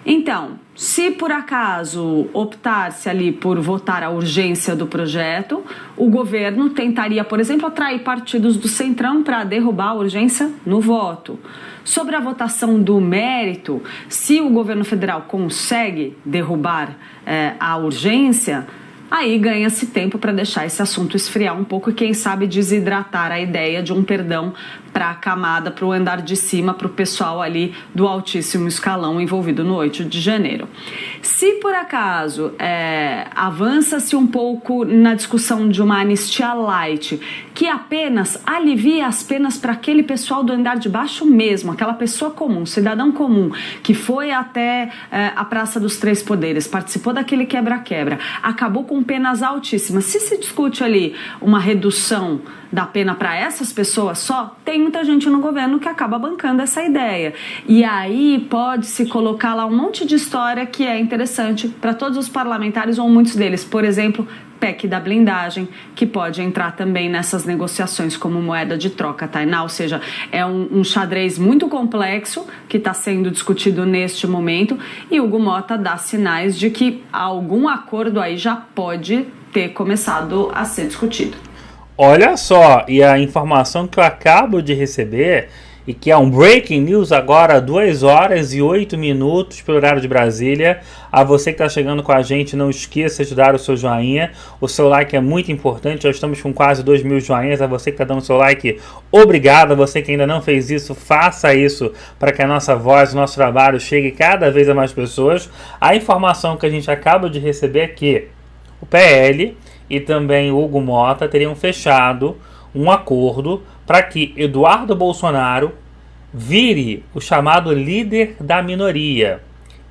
Então, se por acaso optar-se ali por votar a urgência do projeto, o governo tentaria, por exemplo, atrair partidos do Centrão para derrubar a urgência no voto. Sobre a votação do mérito, se o governo federal consegue derrubar a urgência, aí ganha-se tempo para deixar esse assunto esfriar um pouco e, quem sabe, desidratar a ideia de um perdão para a camada, para o andar de cima, para o pessoal ali do altíssimo escalão envolvido no 8 de janeiro. Se, por acaso, avança-se um pouco na discussão de uma anistia light, que apenas alivia as penas para aquele pessoal do andar de baixo mesmo, aquela pessoa comum, cidadão comum, que foi até a Praça dos Três Poderes, participou daquele quebra-quebra, acabou com penas altíssimas. Se se discute ali uma redução da pena para essas pessoas só, tem muita gente no governo que acaba bancando essa ideia. E aí pode-se colocar lá um monte de história que é interessante para todos os parlamentares ou muitos deles. Por exemplo, PEC da blindagem, que pode entrar também nessas negociações como moeda de troca, Tainá. Ou seja, é um xadrez muito complexo que está sendo discutido neste momento, e Hugo Motta dá sinais de que algum acordo aí já pode ter começado a ser discutido. Olha só, e a informação que eu acabo de receber, e que é um breaking news agora, 2 horas e 8 minutos pelo horário de Brasília. A você que está chegando com a gente, não esqueça de dar o seu joinha. O seu like é muito importante, já estamos com quase 2.000 joinhas. A você que está dando o seu like, obrigado. A você que ainda não fez isso, faça isso para que a nossa voz, o nosso trabalho chegue cada vez a mais pessoas. A informação que a gente acaba de receber é que o PL e também o Hugo Motta teriam fechado um acordo para que Eduardo Bolsonaro vire o chamado líder da minoria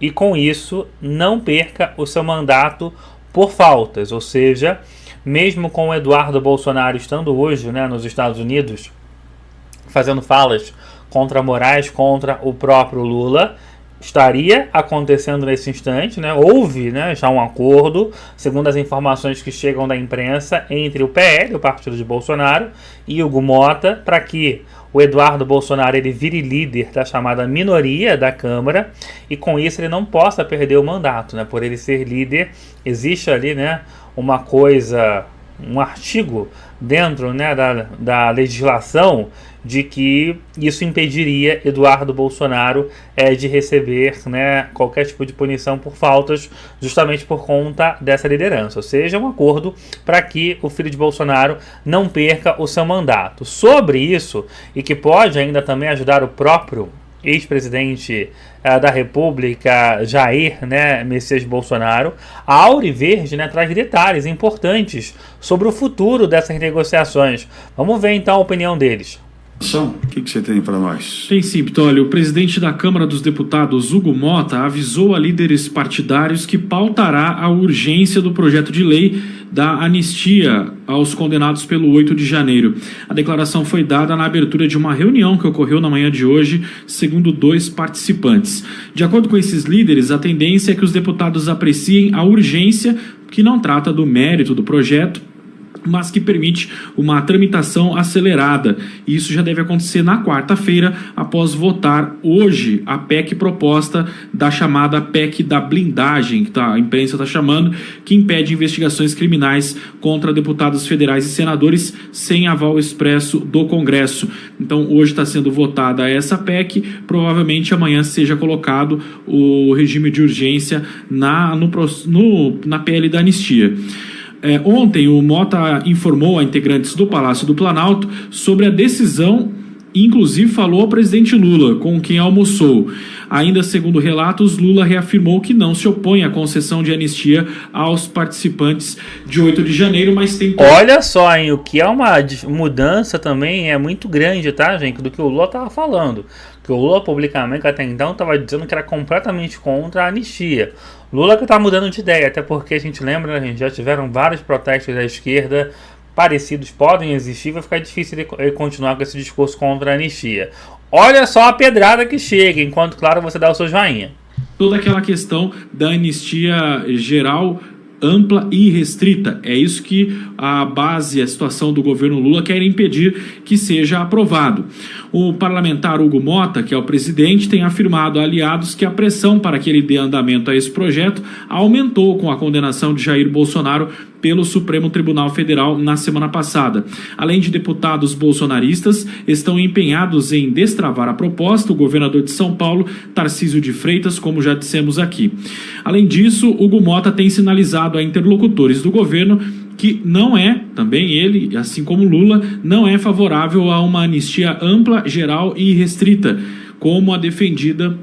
e, com isso, não perca o seu mandato por faltas. Ou seja, mesmo com o Eduardo Bolsonaro estando hoje, nos Estados Unidos, fazendo falas contra Moraes, contra o próprio Lula, estaria acontecendo nesse instante, houve já um acordo, segundo as informações que chegam da imprensa, entre o PL, o partido de Bolsonaro, e Hugo Motta, para que o Eduardo Bolsonaro ele vire líder da chamada minoria da Câmara, e com isso ele não possa perder o mandato. Por ele ser líder, existe ali uma coisa, um artigo dentro da legislação de que isso impediria Eduardo Bolsonaro de receber qualquer tipo de punição por faltas, justamente por conta dessa liderança. Ou seja, um acordo para que o filho de Bolsonaro não perca o seu mandato. Sobre isso, e que pode ainda também ajudar o próprio ex-presidente da República, Jair, né, Messias Bolsonaro. A Auriverde, né, traz detalhes importantes sobre o futuro dessas negociações. Vamos ver então a opinião deles. O que você tem para nós? Tem sim, Pitólio. O presidente da Câmara dos Deputados, Hugo Mota, avisou a líderes partidários que pautará a urgência do projeto de lei da anistia aos condenados pelo 8 de janeiro. A declaração foi dada na abertura de uma reunião que ocorreu na manhã de hoje, segundo 2 participantes. De acordo com esses líderes, a tendência é que os deputados apreciem a urgência, que não trata do mérito do projeto, mas que permite uma tramitação acelerada. E isso já deve acontecer na quarta-feira, após votar hoje a PEC proposta da chamada PEC da blindagem, que a imprensa está chamando, que impede investigações criminais contra deputados federais e senadores sem aval expresso do Congresso. Então, hoje está sendo votada essa PEC, provavelmente amanhã seja colocado o regime de urgência na PL da anistia. Ontem, o Mota informou a integrantes do Palácio do Planalto sobre a decisão e, inclusive, falou ao presidente Lula, com quem almoçou. Ainda segundo relatos, Lula reafirmou que não se opõe à concessão de anistia aos participantes de 8 de janeiro, mas tem... Olha só, hein, o que é uma mudança também é muito grande, tá, gente, do que o Lula estava falando. Que o Lula publicamente até então estava dizendo que era completamente contra a anistia. Lula que está mudando de ideia, até porque a gente lembra, né, gente, já tiveram vários protestos da esquerda parecidos, podem existir, vai ficar difícil de continuar com esse discurso contra a anistia. Olha só a pedrada que chega, enquanto, claro, você dá o seu joinha. Toda aquela questão da anistia geral, ampla e restrita. É isso que a base, a situação do governo Lula quer impedir que seja aprovado. O parlamentar Hugo Mota, que é o presidente, tem afirmado a aliados que a pressão para que ele dê andamento a esse projeto aumentou com a condenação de Jair Bolsonaro pelo Supremo Tribunal Federal na semana passada. Além de deputados bolsonaristas, estão empenhados em destravar a proposta o governador de São Paulo, Tarcísio de Freitas, como já dissemos aqui. Além disso, Hugo Mota tem sinalizado a interlocutores do governo que não é, também ele, assim como Lula, não é favorável a uma anistia ampla, geral e restrita, como a defendida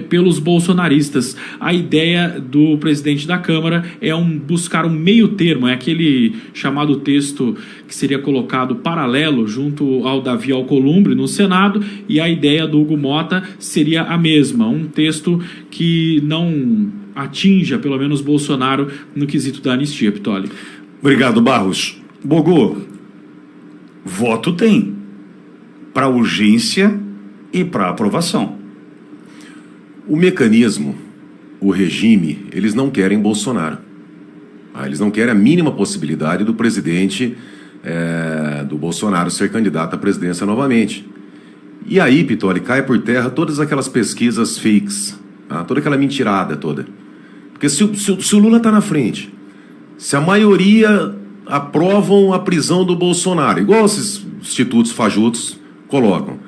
pelos bolsonaristas. A ideia do presidente da Câmara é buscar um meio termo, é aquele chamado texto que seria colocado paralelo junto ao Davi Alcolumbre no Senado, e a ideia do Hugo Mota seria a mesma, um texto que não atinja, pelo menos, Bolsonaro no quesito da anistia, Pitoli. Obrigado, Barros. Bogô, voto tem para urgência e para aprovação. O mecanismo, o regime, eles não querem Bolsonaro. Eles não querem a mínima possibilidade do presidente, do Bolsonaro, ser candidato à presidência novamente. E aí, Pitoli, cai por terra todas aquelas pesquisas fakes, tá? Toda aquela mentirada toda. Porque se o Lula está na frente, se a maioria aprovam a prisão do Bolsonaro, igual esses institutos fajutos colocam,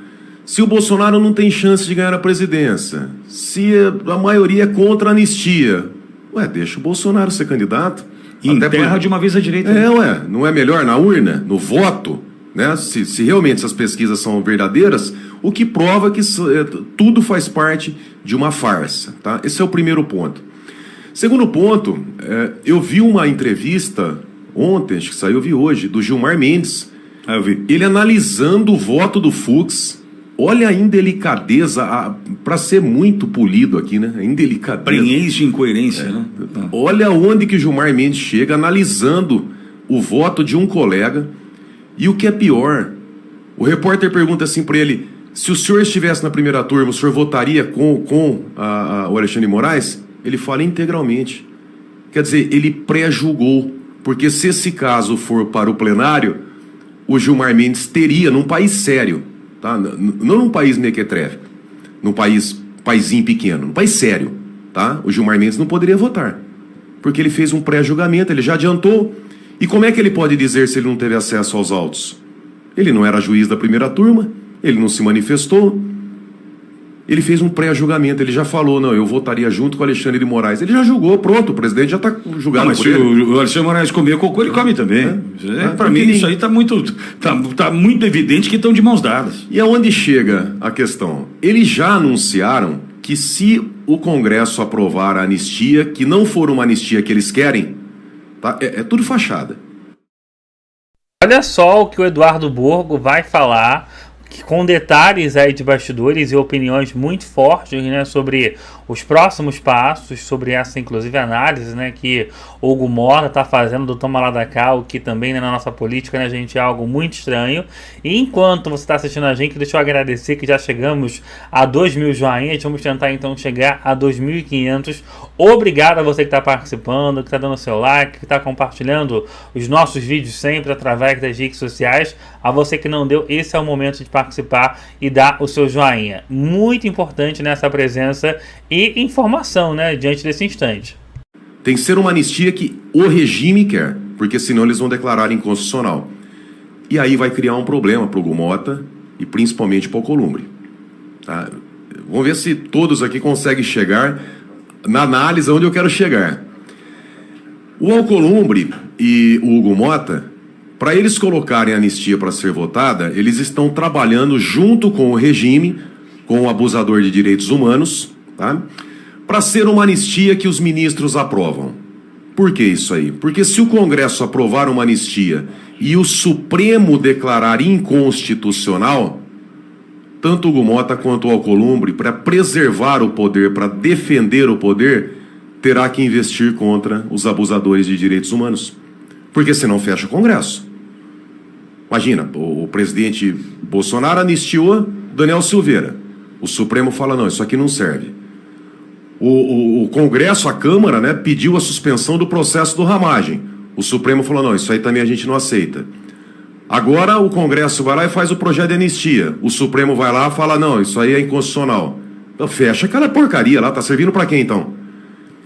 se o Bolsonaro não tem chance de ganhar a presidência, se a maioria é contra a anistia, deixa o Bolsonaro ser candidato. E enterra de uma vez a direita. Não é melhor na urna, no voto, né? Se realmente essas pesquisas são verdadeiras, o que prova que tudo faz parte de uma farsa, tá? Esse é o primeiro ponto. Segundo ponto, eu vi uma entrevista ontem, acho que saiu, eu vi hoje, do Gilmar Mendes. Eu vi. Ele analisando o voto do Fux. Olha a indelicadeza, para ser muito polido aqui, né? A indelicadeza. Prenhez de incoerência, né? Olha onde que o Gilmar Mendes chega, analisando o voto de um colega. E o que é pior, o repórter pergunta assim para ele: se o senhor estivesse na primeira turma, o senhor votaria com o Alexandre de Moraes? Ele fala integralmente. Quer dizer, ele pré-julgou. Porque se esse caso for para o plenário, o Gilmar Mendes teria, num país sério, tá? Não num país mequetréfico, num paizinho pequeno, num país sério, tá? O Gilmar Mendes não poderia votar, porque ele fez um pré-julgamento, ele já adiantou. E como é que ele pode dizer se ele não teve acesso aos autos? Ele não era juiz da primeira turma, ele não se manifestou. Ele fez um pré-julgamento, ele já falou, não, eu votaria junto com o Alexandre de Moraes. Ele já julgou, pronto, o presidente já está julgado. Não, mas por se ele. o Alexandre Moraes comer cocô, ele come também. Para mim, isso aí está muito evidente que estão de mãos dadas. E aonde chega a questão? Eles já anunciaram que se o Congresso aprovar a anistia, que não for uma anistia que eles querem, tá? É tudo fachada. Olha só o que o Eduardo Borgo vai falar, com detalhes aí de bastidores e opiniões muito fortes, né, sobre os próximos passos, sobre essa, inclusive, análise, né, que o Hugo Mota está fazendo do Toma Lá da Cá, o que também, né, na nossa política, né, gente, é algo muito estranho. E enquanto você está assistindo a gente, deixa eu agradecer que já chegamos a 2.000 joinhas, vamos tentar então chegar a 2.500. Obrigado a você que está participando, que está dando seu like, que está compartilhando os nossos vídeos sempre através das redes sociais. A você que não deu, esse é o momento de participar e dar o seu joinha. Muito importante nessa presença e informação, né, diante desse instante. Tem que ser uma anistia que o regime quer, porque senão eles vão declarar inconstitucional. E aí vai criar um problema para o Hugo Mota e principalmente para o Alcolumbre. Tá? Vamos ver se todos aqui conseguem chegar na análise onde eu quero chegar. O Alcolumbre e o Hugo Mota, para eles colocarem a anistia para ser votada, eles estão trabalhando junto com o regime, com o abusador de direitos humanos, tá? Para ser uma anistia que os ministros aprovam. Por que isso aí? Porque se o Congresso aprovar uma anistia e o Supremo declarar inconstitucional, tanto o Hugo Mota quanto o Alcolumbre, para preservar o poder, para defender o poder, terá que investir contra os abusadores de direitos humanos. Porque senão fecha o Congresso. Imagina, o presidente Bolsonaro anistiou Daniel Silveira. O Supremo fala, não, isso aqui não serve. O Congresso, a Câmara, né, pediu a suspensão do processo do Ramagem. O Supremo falou, não, isso aí também a gente não aceita. Agora o Congresso vai lá e faz o projeto de anistia. O Supremo vai lá e fala, não, isso aí é inconstitucional. Então fecha aquela porcaria lá, tá servindo para quem então?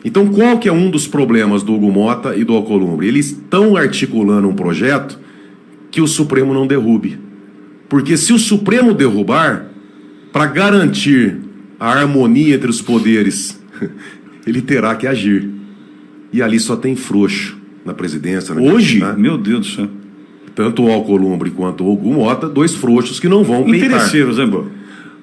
Então qual que é um dos problemas do Hugo Mota e do Alcolumbre? Eles estão articulando um projeto que o Supremo não derrube. Porque se o Supremo derrubar, para garantir a harmonia entre os poderes, ele terá que agir. E ali só tem frouxo na presidência. Hoje? Né? Meu Deus do céu. Tanto o Alcolumbre quanto o Hugo Mota, dois frouxos que não vão peitar. Interesseiros, hein, Bo?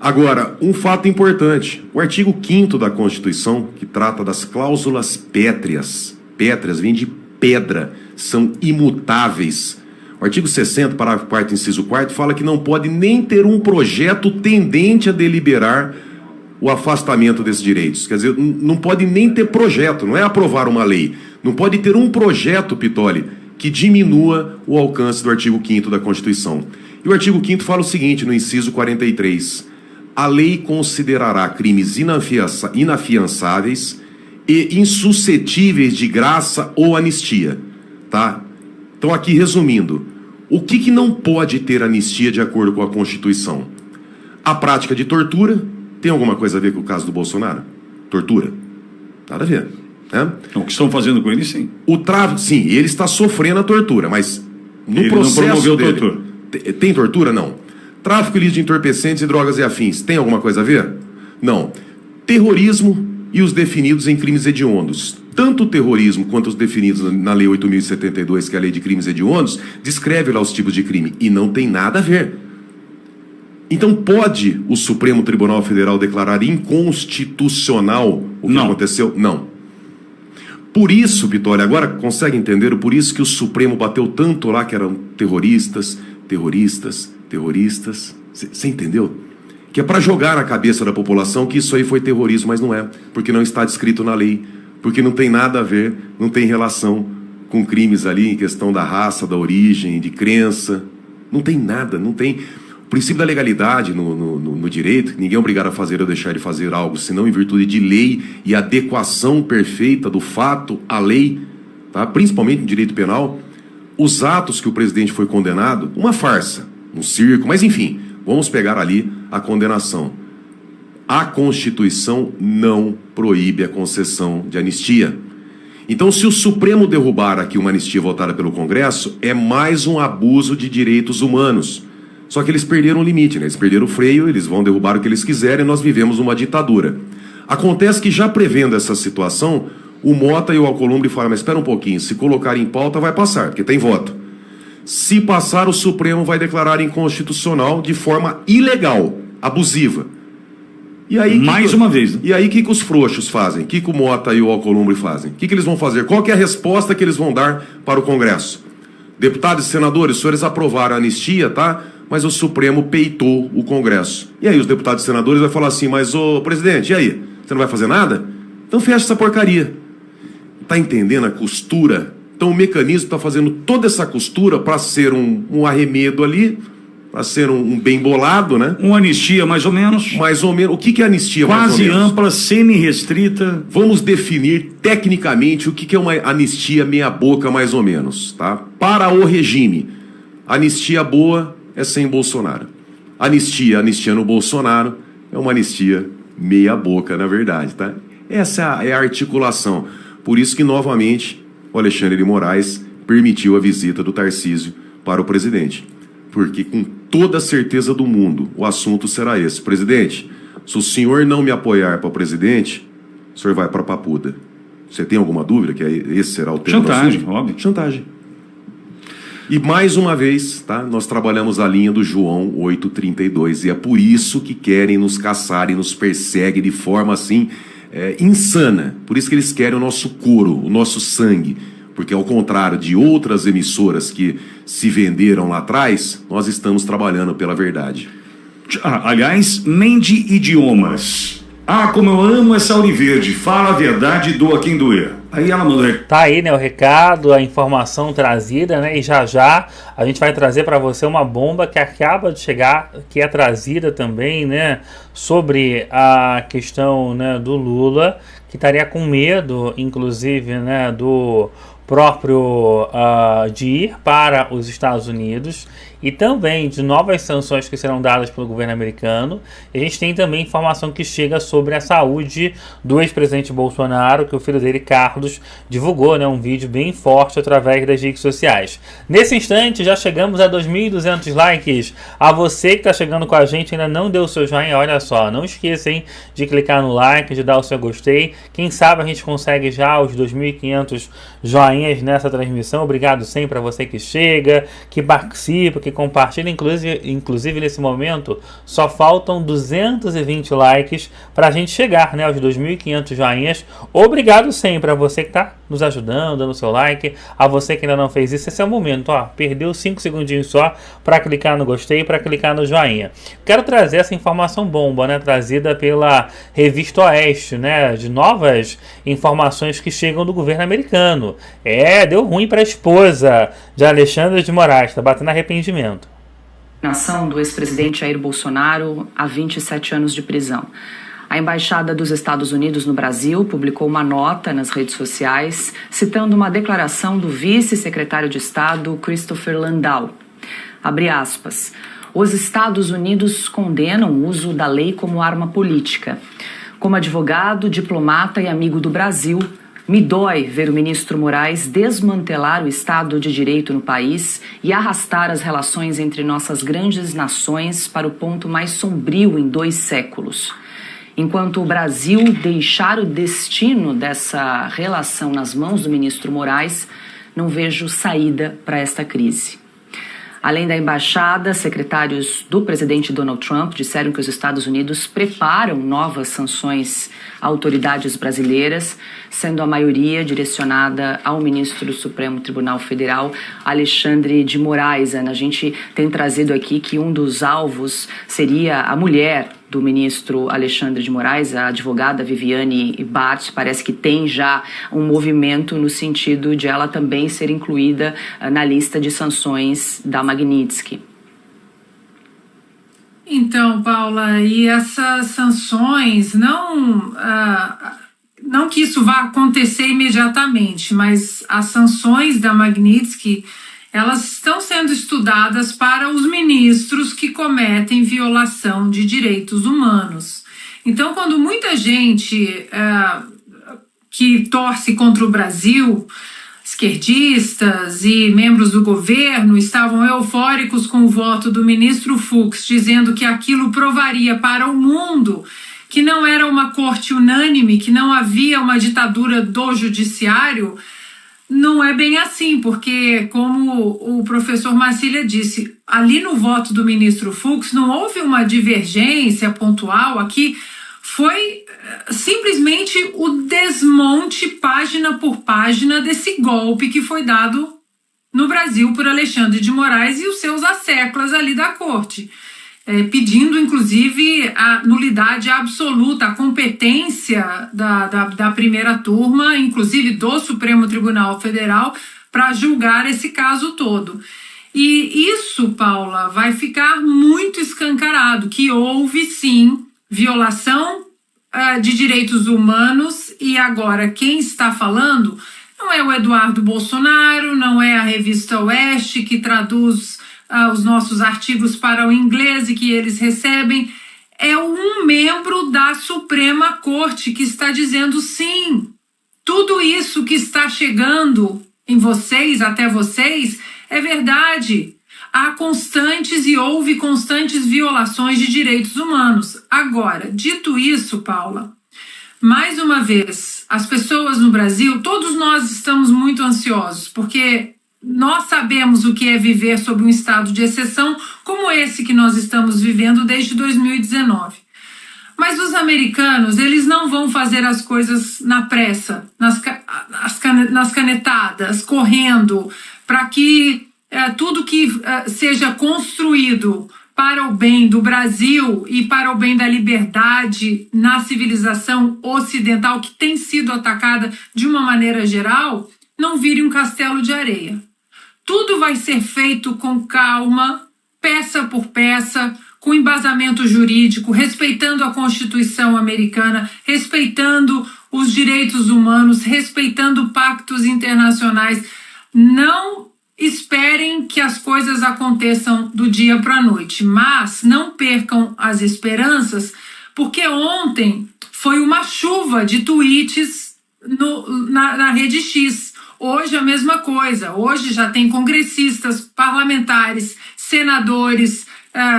Agora, um fato importante. O artigo 5º da Constituição, que trata das cláusulas pétreas. Pétreas vem de pedra, são imutáveis. O artigo 60, parágrafo 4º, inciso 4º, fala que não pode nem ter um projeto tendente a deliberar o afastamento desses direitos. Quer dizer, não pode nem ter projeto, não é aprovar uma lei. Não pode ter um projeto, Pitoli, que diminua o alcance do artigo 5º da Constituição. E o artigo 5º fala o seguinte, no inciso 43, a lei considerará crimes inafiançáveis e insuscetíveis de graça ou anistia. Tá? Então, aqui resumindo, o que não pode ter anistia de acordo com a Constituição? A prática de tortura. Tem alguma coisa a ver com o caso do Bolsonaro? Tortura? Nada a ver. Né? O que estão fazendo com ele, sim. O tráfico, sim, ele está sofrendo a tortura, mas no ele processo não promoveu dele, tortura. Tem tortura? Não. Tráfico ilícito de entorpecentes e drogas e afins, tem alguma coisa a ver? Não. Terrorismo e os definidos em crimes hediondos. Tanto o terrorismo quanto os definidos na Lei 8.072, que é a Lei de Crimes Hediondos, descreve lá os tipos de crime, e não tem nada a ver. Então pode o Supremo Tribunal Federal declarar inconstitucional o que aconteceu? Não. Por isso, Pitoli, agora consegue entender, por isso que o Supremo bateu tanto lá que eram terroristas. Você entendeu? Que é para jogar na cabeça da população que isso aí foi terrorismo, mas não é, porque não está descrito na lei, porque não tem nada a ver, não tem relação com crimes ali em questão da raça, da origem, de crença. Não tem nada, não tem... O princípio da legalidade no direito, ninguém é obrigado a fazer ou deixar de fazer algo, senão em virtude de lei e adequação perfeita do fato à lei, tá? Principalmente no direito penal. Os atos que o presidente foi condenado, uma farsa, um circo, mas enfim, vamos pegar ali a condenação. A Constituição não proíbe a concessão de anistia. Então, se o Supremo derrubar aqui uma anistia votada pelo Congresso, é mais um abuso de direitos humanos. Só que eles perderam o limite, né? Eles perderam o freio, eles vão derrubar o que eles quiserem, nós vivemos uma ditadura. Acontece que já prevendo essa situação, o Mota e o Alcolumbre falaram, mas espera um pouquinho, se colocar em pauta vai passar, porque tem voto. Se passar, o Supremo vai declarar inconstitucional de forma ilegal, abusiva. E aí, uma vez. Né? E aí, o que os frouxos fazem? O que o Mota e o Alcolumbre fazem? O que eles vão fazer? Qual que é a resposta que eles vão dar para o Congresso? Deputados e senadores, os senhores aprovaram a anistia, tá? Mas o Supremo peitou o Congresso. E aí os deputados e senadores vão falar assim, mas ô presidente, e aí? Você não vai fazer nada? Então fecha essa porcaria. Tá entendendo a costura? Então o mecanismo está fazendo toda essa costura para ser um arremedo ali, para ser um bem bolado, né? Uma anistia, mais ou menos. Mais ou menos. O que é anistia, quase mais ou menos? Ampla, semi-restrita. Vamos definir tecnicamente o que é uma anistia meia boca, mais ou menos, tá? Para o regime, anistia boa é sem Bolsonaro. Anistia no Bolsonaro é uma anistia meia boca, na verdade, tá? Essa é a articulação. Por isso que, novamente, o Alexandre de Moraes permitiu a visita do Tarcísio para o presidente. Porque, com toda a certeza do mundo, o assunto será esse. Presidente, se o senhor não me apoiar para presidente, o senhor vai para a papuda. Você tem alguma dúvida que esse será o tema? Chantagem, óbvio. Chantagem. E, mais uma vez, tá, nós trabalhamos a linha do João 8,32. E é por isso que querem nos caçar e nos perseguem de forma, assim, insana. Por isso que eles querem o nosso couro, o nosso sangue. Porque, ao contrário de outras emissoras que se venderam lá atrás, nós estamos trabalhando pela verdade. Aliás, Mendy Idiomas. Ah, como eu amo essa Auriverde. Fala a verdade e doa quem doer. Aí ela mandou... Tá aí, né, o recado, a informação trazida, né, e já a gente vai trazer para você uma bomba que acaba de chegar, que é trazida também, né, sobre a questão, né, do Lula, que estaria com medo, inclusive, né, do próprio de ir para os Estados Unidos e também de novas sanções que serão dadas pelo governo americano. E a gente tem também informação que chega sobre a saúde do ex-presidente Bolsonaro, que o filho dele, Carlos, divulgou, né, um vídeo bem forte através das redes sociais. Nesse instante, já chegamos a 2.200 likes. A você que está chegando com a gente ainda não deu o seu joinha, olha só, não esqueça, hein, de clicar no like, de dar o seu gostei. Quem sabe a gente consegue já os 2.500 joinhas nessa transmissão. Obrigado sempre a você que chega, que participa, que compartilha. Inclusive nesse momento só faltam 220 likes para a gente chegar, né, aos 2.500 joinhas. Obrigado sempre a você que está nos ajudando, dando seu like, a você que ainda não fez isso. Esse é o momento, ó, perdeu 5 segundinhos só para clicar no gostei, para clicar no joinha. Quero trazer essa informação bomba, né, trazida pela Revista Oeste, né, de novas informações que chegam do governo americano. Deu ruim para a esposa de Alexandre de Moraes, está batendo arrependimento. Nação do ex-presidente Jair Bolsonaro a 27 anos de prisão. A Embaixada dos Estados Unidos no Brasil publicou uma nota nas redes sociais citando uma declaração do vice-secretário de Estado Christopher Landau. Abre aspas. Os Estados Unidos condenam o uso da lei como arma política. Como advogado, diplomata e amigo do Brasil, me dói ver o ministro Moraes desmantelar o Estado de Direito no país e arrastar as relações entre nossas grandes nações para o ponto mais sombrio em 2 séculos. Enquanto o Brasil deixar o destino dessa relação nas mãos do ministro Moraes, não vejo saída para esta crise. Além da embaixada, secretários do presidente Donald Trump disseram que os Estados Unidos preparam novas sanções a autoridades brasileiras, sendo a maioria direcionada ao ministro do Supremo Tribunal Federal, Alexandre de Moraes. A gente tem trazido aqui que um dos alvos seria a mulher do ministro Alexandre de Moraes, a advogada Viviane Bart. Parece que tem já um movimento no sentido de ela também ser incluída na lista de sanções da Magnitsky. Então, Paula, e essas sanções, não que isso vá acontecer imediatamente, mas as sanções da Magnitsky, elas estão sendo estudadas para os ministros que cometem violação de direitos humanos. Então, quando muita gente que torce contra o Brasil esquerdistas e membros do governo estavam eufóricos com o voto do ministro Fux, dizendo que aquilo provaria para o mundo que não era uma corte unânime, que não havia uma ditadura do judiciário. Não é bem assim, porque, como o professor Marcília disse, ali no voto do ministro Fux não houve uma divergência pontual. Aqui foi simplesmente o desmonte, página por página, desse golpe que foi dado no Brasil por Alexandre de Moraes e os seus asseclas ali da corte, pedindo, inclusive, a nulidade absoluta, a competência da primeira turma, inclusive do Supremo Tribunal Federal, para julgar esse caso todo. E isso, Paula, vai ficar muito escancarado, que houve, sim, violação de direitos humanos, e agora quem está falando não é o Eduardo Bolsonaro, não é a revista Oeste, que traduz os nossos artigos para o inglês e que eles recebem, é um membro da Suprema Corte que está dizendo sim, tudo isso que está chegando em vocês, até vocês, é verdade. Há constantes e houve constantes violações de direitos humanos. Agora, dito isso, Paula, mais uma vez, as pessoas no Brasil, todos nós estamos muito ansiosos, porque nós sabemos o que é viver sob um estado de exceção como esse que nós estamos vivendo desde 2019. Mas os americanos, eles não vão fazer as coisas na pressa, nas canetadas, correndo, para que tudo que seja construído para o bem do Brasil e para o bem da liberdade na civilização ocidental, que tem sido atacada de uma maneira geral, não vire um castelo de areia. Tudo vai ser feito com calma, peça por peça, com embasamento jurídico, respeitando a Constituição americana, respeitando os direitos humanos, respeitando pactos internacionais. Não esperem que as coisas aconteçam do dia para a noite, mas não percam as esperanças, porque ontem foi uma chuva de tweets na Rede X. Hoje a mesma coisa. Hoje já tem congressistas, parlamentares, senadores,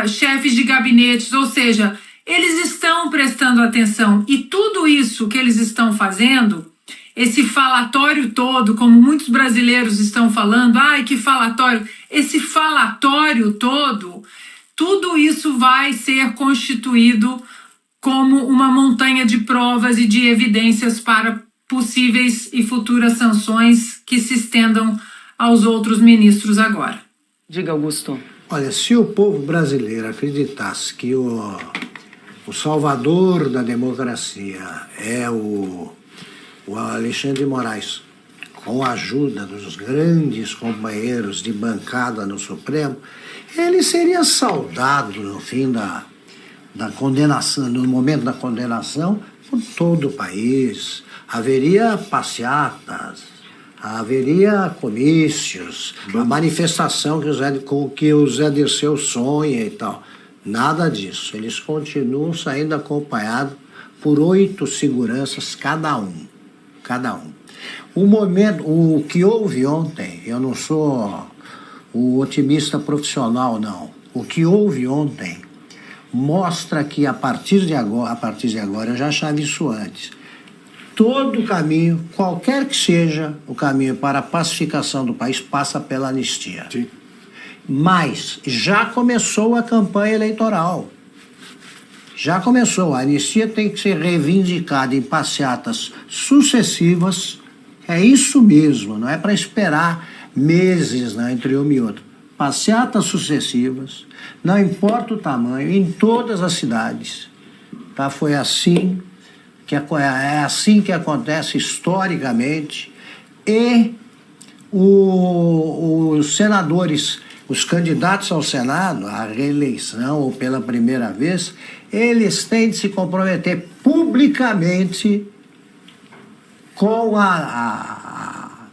chefes de gabinetes, ou seja, eles estão prestando atenção, e tudo isso que eles estão fazendo, esse falatório todo, como muitos brasileiros estão falando, ai que falatório, esse falatório todo, tudo isso vai ser constituído como uma montanha de provas e de evidências para possíveis e futuras sanções que se estendam aos outros ministros agora. Diga, Augusto. Olha, se o povo brasileiro acreditasse que o salvador da democracia é o Alexandre de Moraes, com a ajuda dos grandes companheiros de bancada no Supremo, ele seria saudado no fim da condenação, no momento da condenação, por todo o país. Haveria passeatas, haveria comícios, a manifestação que o Zé Dirceu sonha e tal. Nada disso. Eles continuam saindo acompanhados por 8 seguranças cada um. O que houve ontem, eu não sou o otimista profissional, não. O que houve ontem mostra que a partir de agora, eu já achava isso antes, todo o caminho, qualquer que seja o caminho para a pacificação do país, passa pela anistia. Sim. Mas já começou a campanha eleitoral. Já começou. A anistia tem que ser reivindicada em passeatas sucessivas. É isso mesmo, não é para esperar meses, né, entre uma e outra. Passeatas sucessivas, não importa o tamanho, em todas as cidades. Tá? Foi assim é assim que acontece historicamente, e os senadores, os candidatos ao Senado, à reeleição ou pela primeira vez, eles têm de se comprometer publicamente com a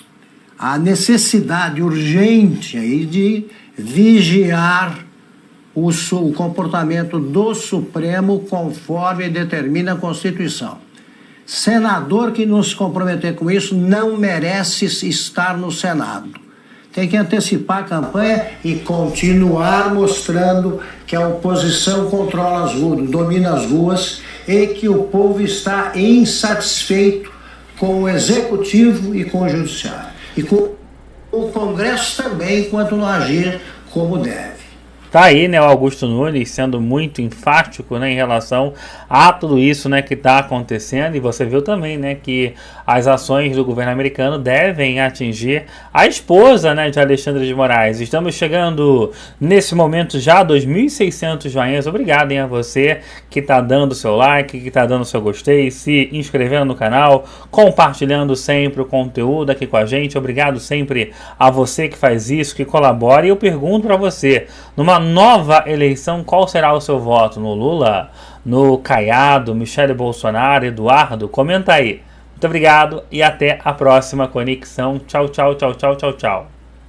necessidade urgente aí de vigiar o comportamento do Supremo conforme determina a Constituição. Senador que não se comprometer com isso não merece estar no Senado. Tem que antecipar a campanha e continuar mostrando que a oposição controla as ruas, domina as ruas e que o povo está insatisfeito com o Executivo e com o Judiciário. E com o Congresso também, enquanto não agir como deve. Tá aí, né, o Augusto Nunes sendo muito enfático, né, em relação a tudo isso, né, que está acontecendo. E você viu também, né, que as ações do governo americano devem atingir a esposa, né, de Alexandre de Moraes. Estamos chegando nesse momento já a 2.600 joinhas. Obrigado, hein, a você que está dando seu like, que está dando seu gostei, se inscrevendo no canal, compartilhando sempre o conteúdo aqui com a gente. Obrigado sempre a você que faz isso, que colabora. E eu pergunto para você, numa nova eleição, qual será o seu voto? No Lula? No Caiado? Michele Bolsonaro? Eduardo? Comenta aí. Muito obrigado e até a próxima conexão. Tchau, tchau, tchau, tchau, tchau, tchau.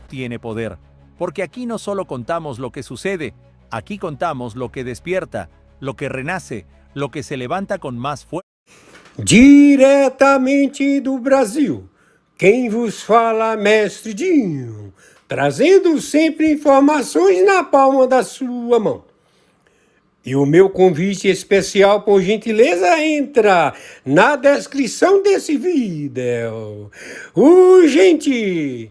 Tiene poder, porque aquí no solo contamos lo que sucede, aquí contamos lo que despierta, lo que renace, lo que se levanta con más fuerza. Diretamente do Brasil, quem vos fala, Mestre Dinho, trazendo sempre informações na palma da sua mão. E o meu convite especial, por gentileza, entra na descrição desse vídeo. Urgente!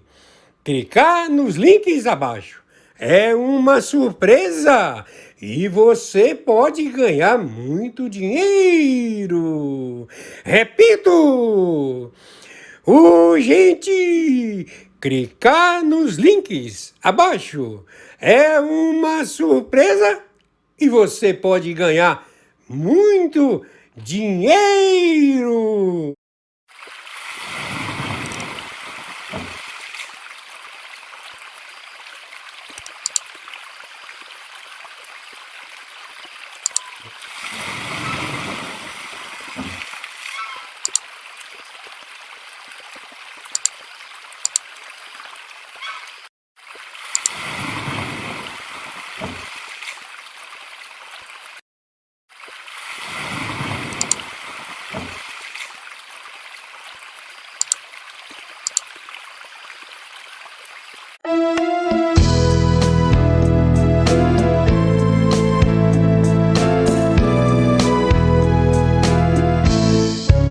Clicar nos links abaixo. É uma surpresa e você pode ganhar muito dinheiro. Repito! Urgente! Clicar nos links abaixo. É uma surpresa e você pode ganhar muito dinheiro.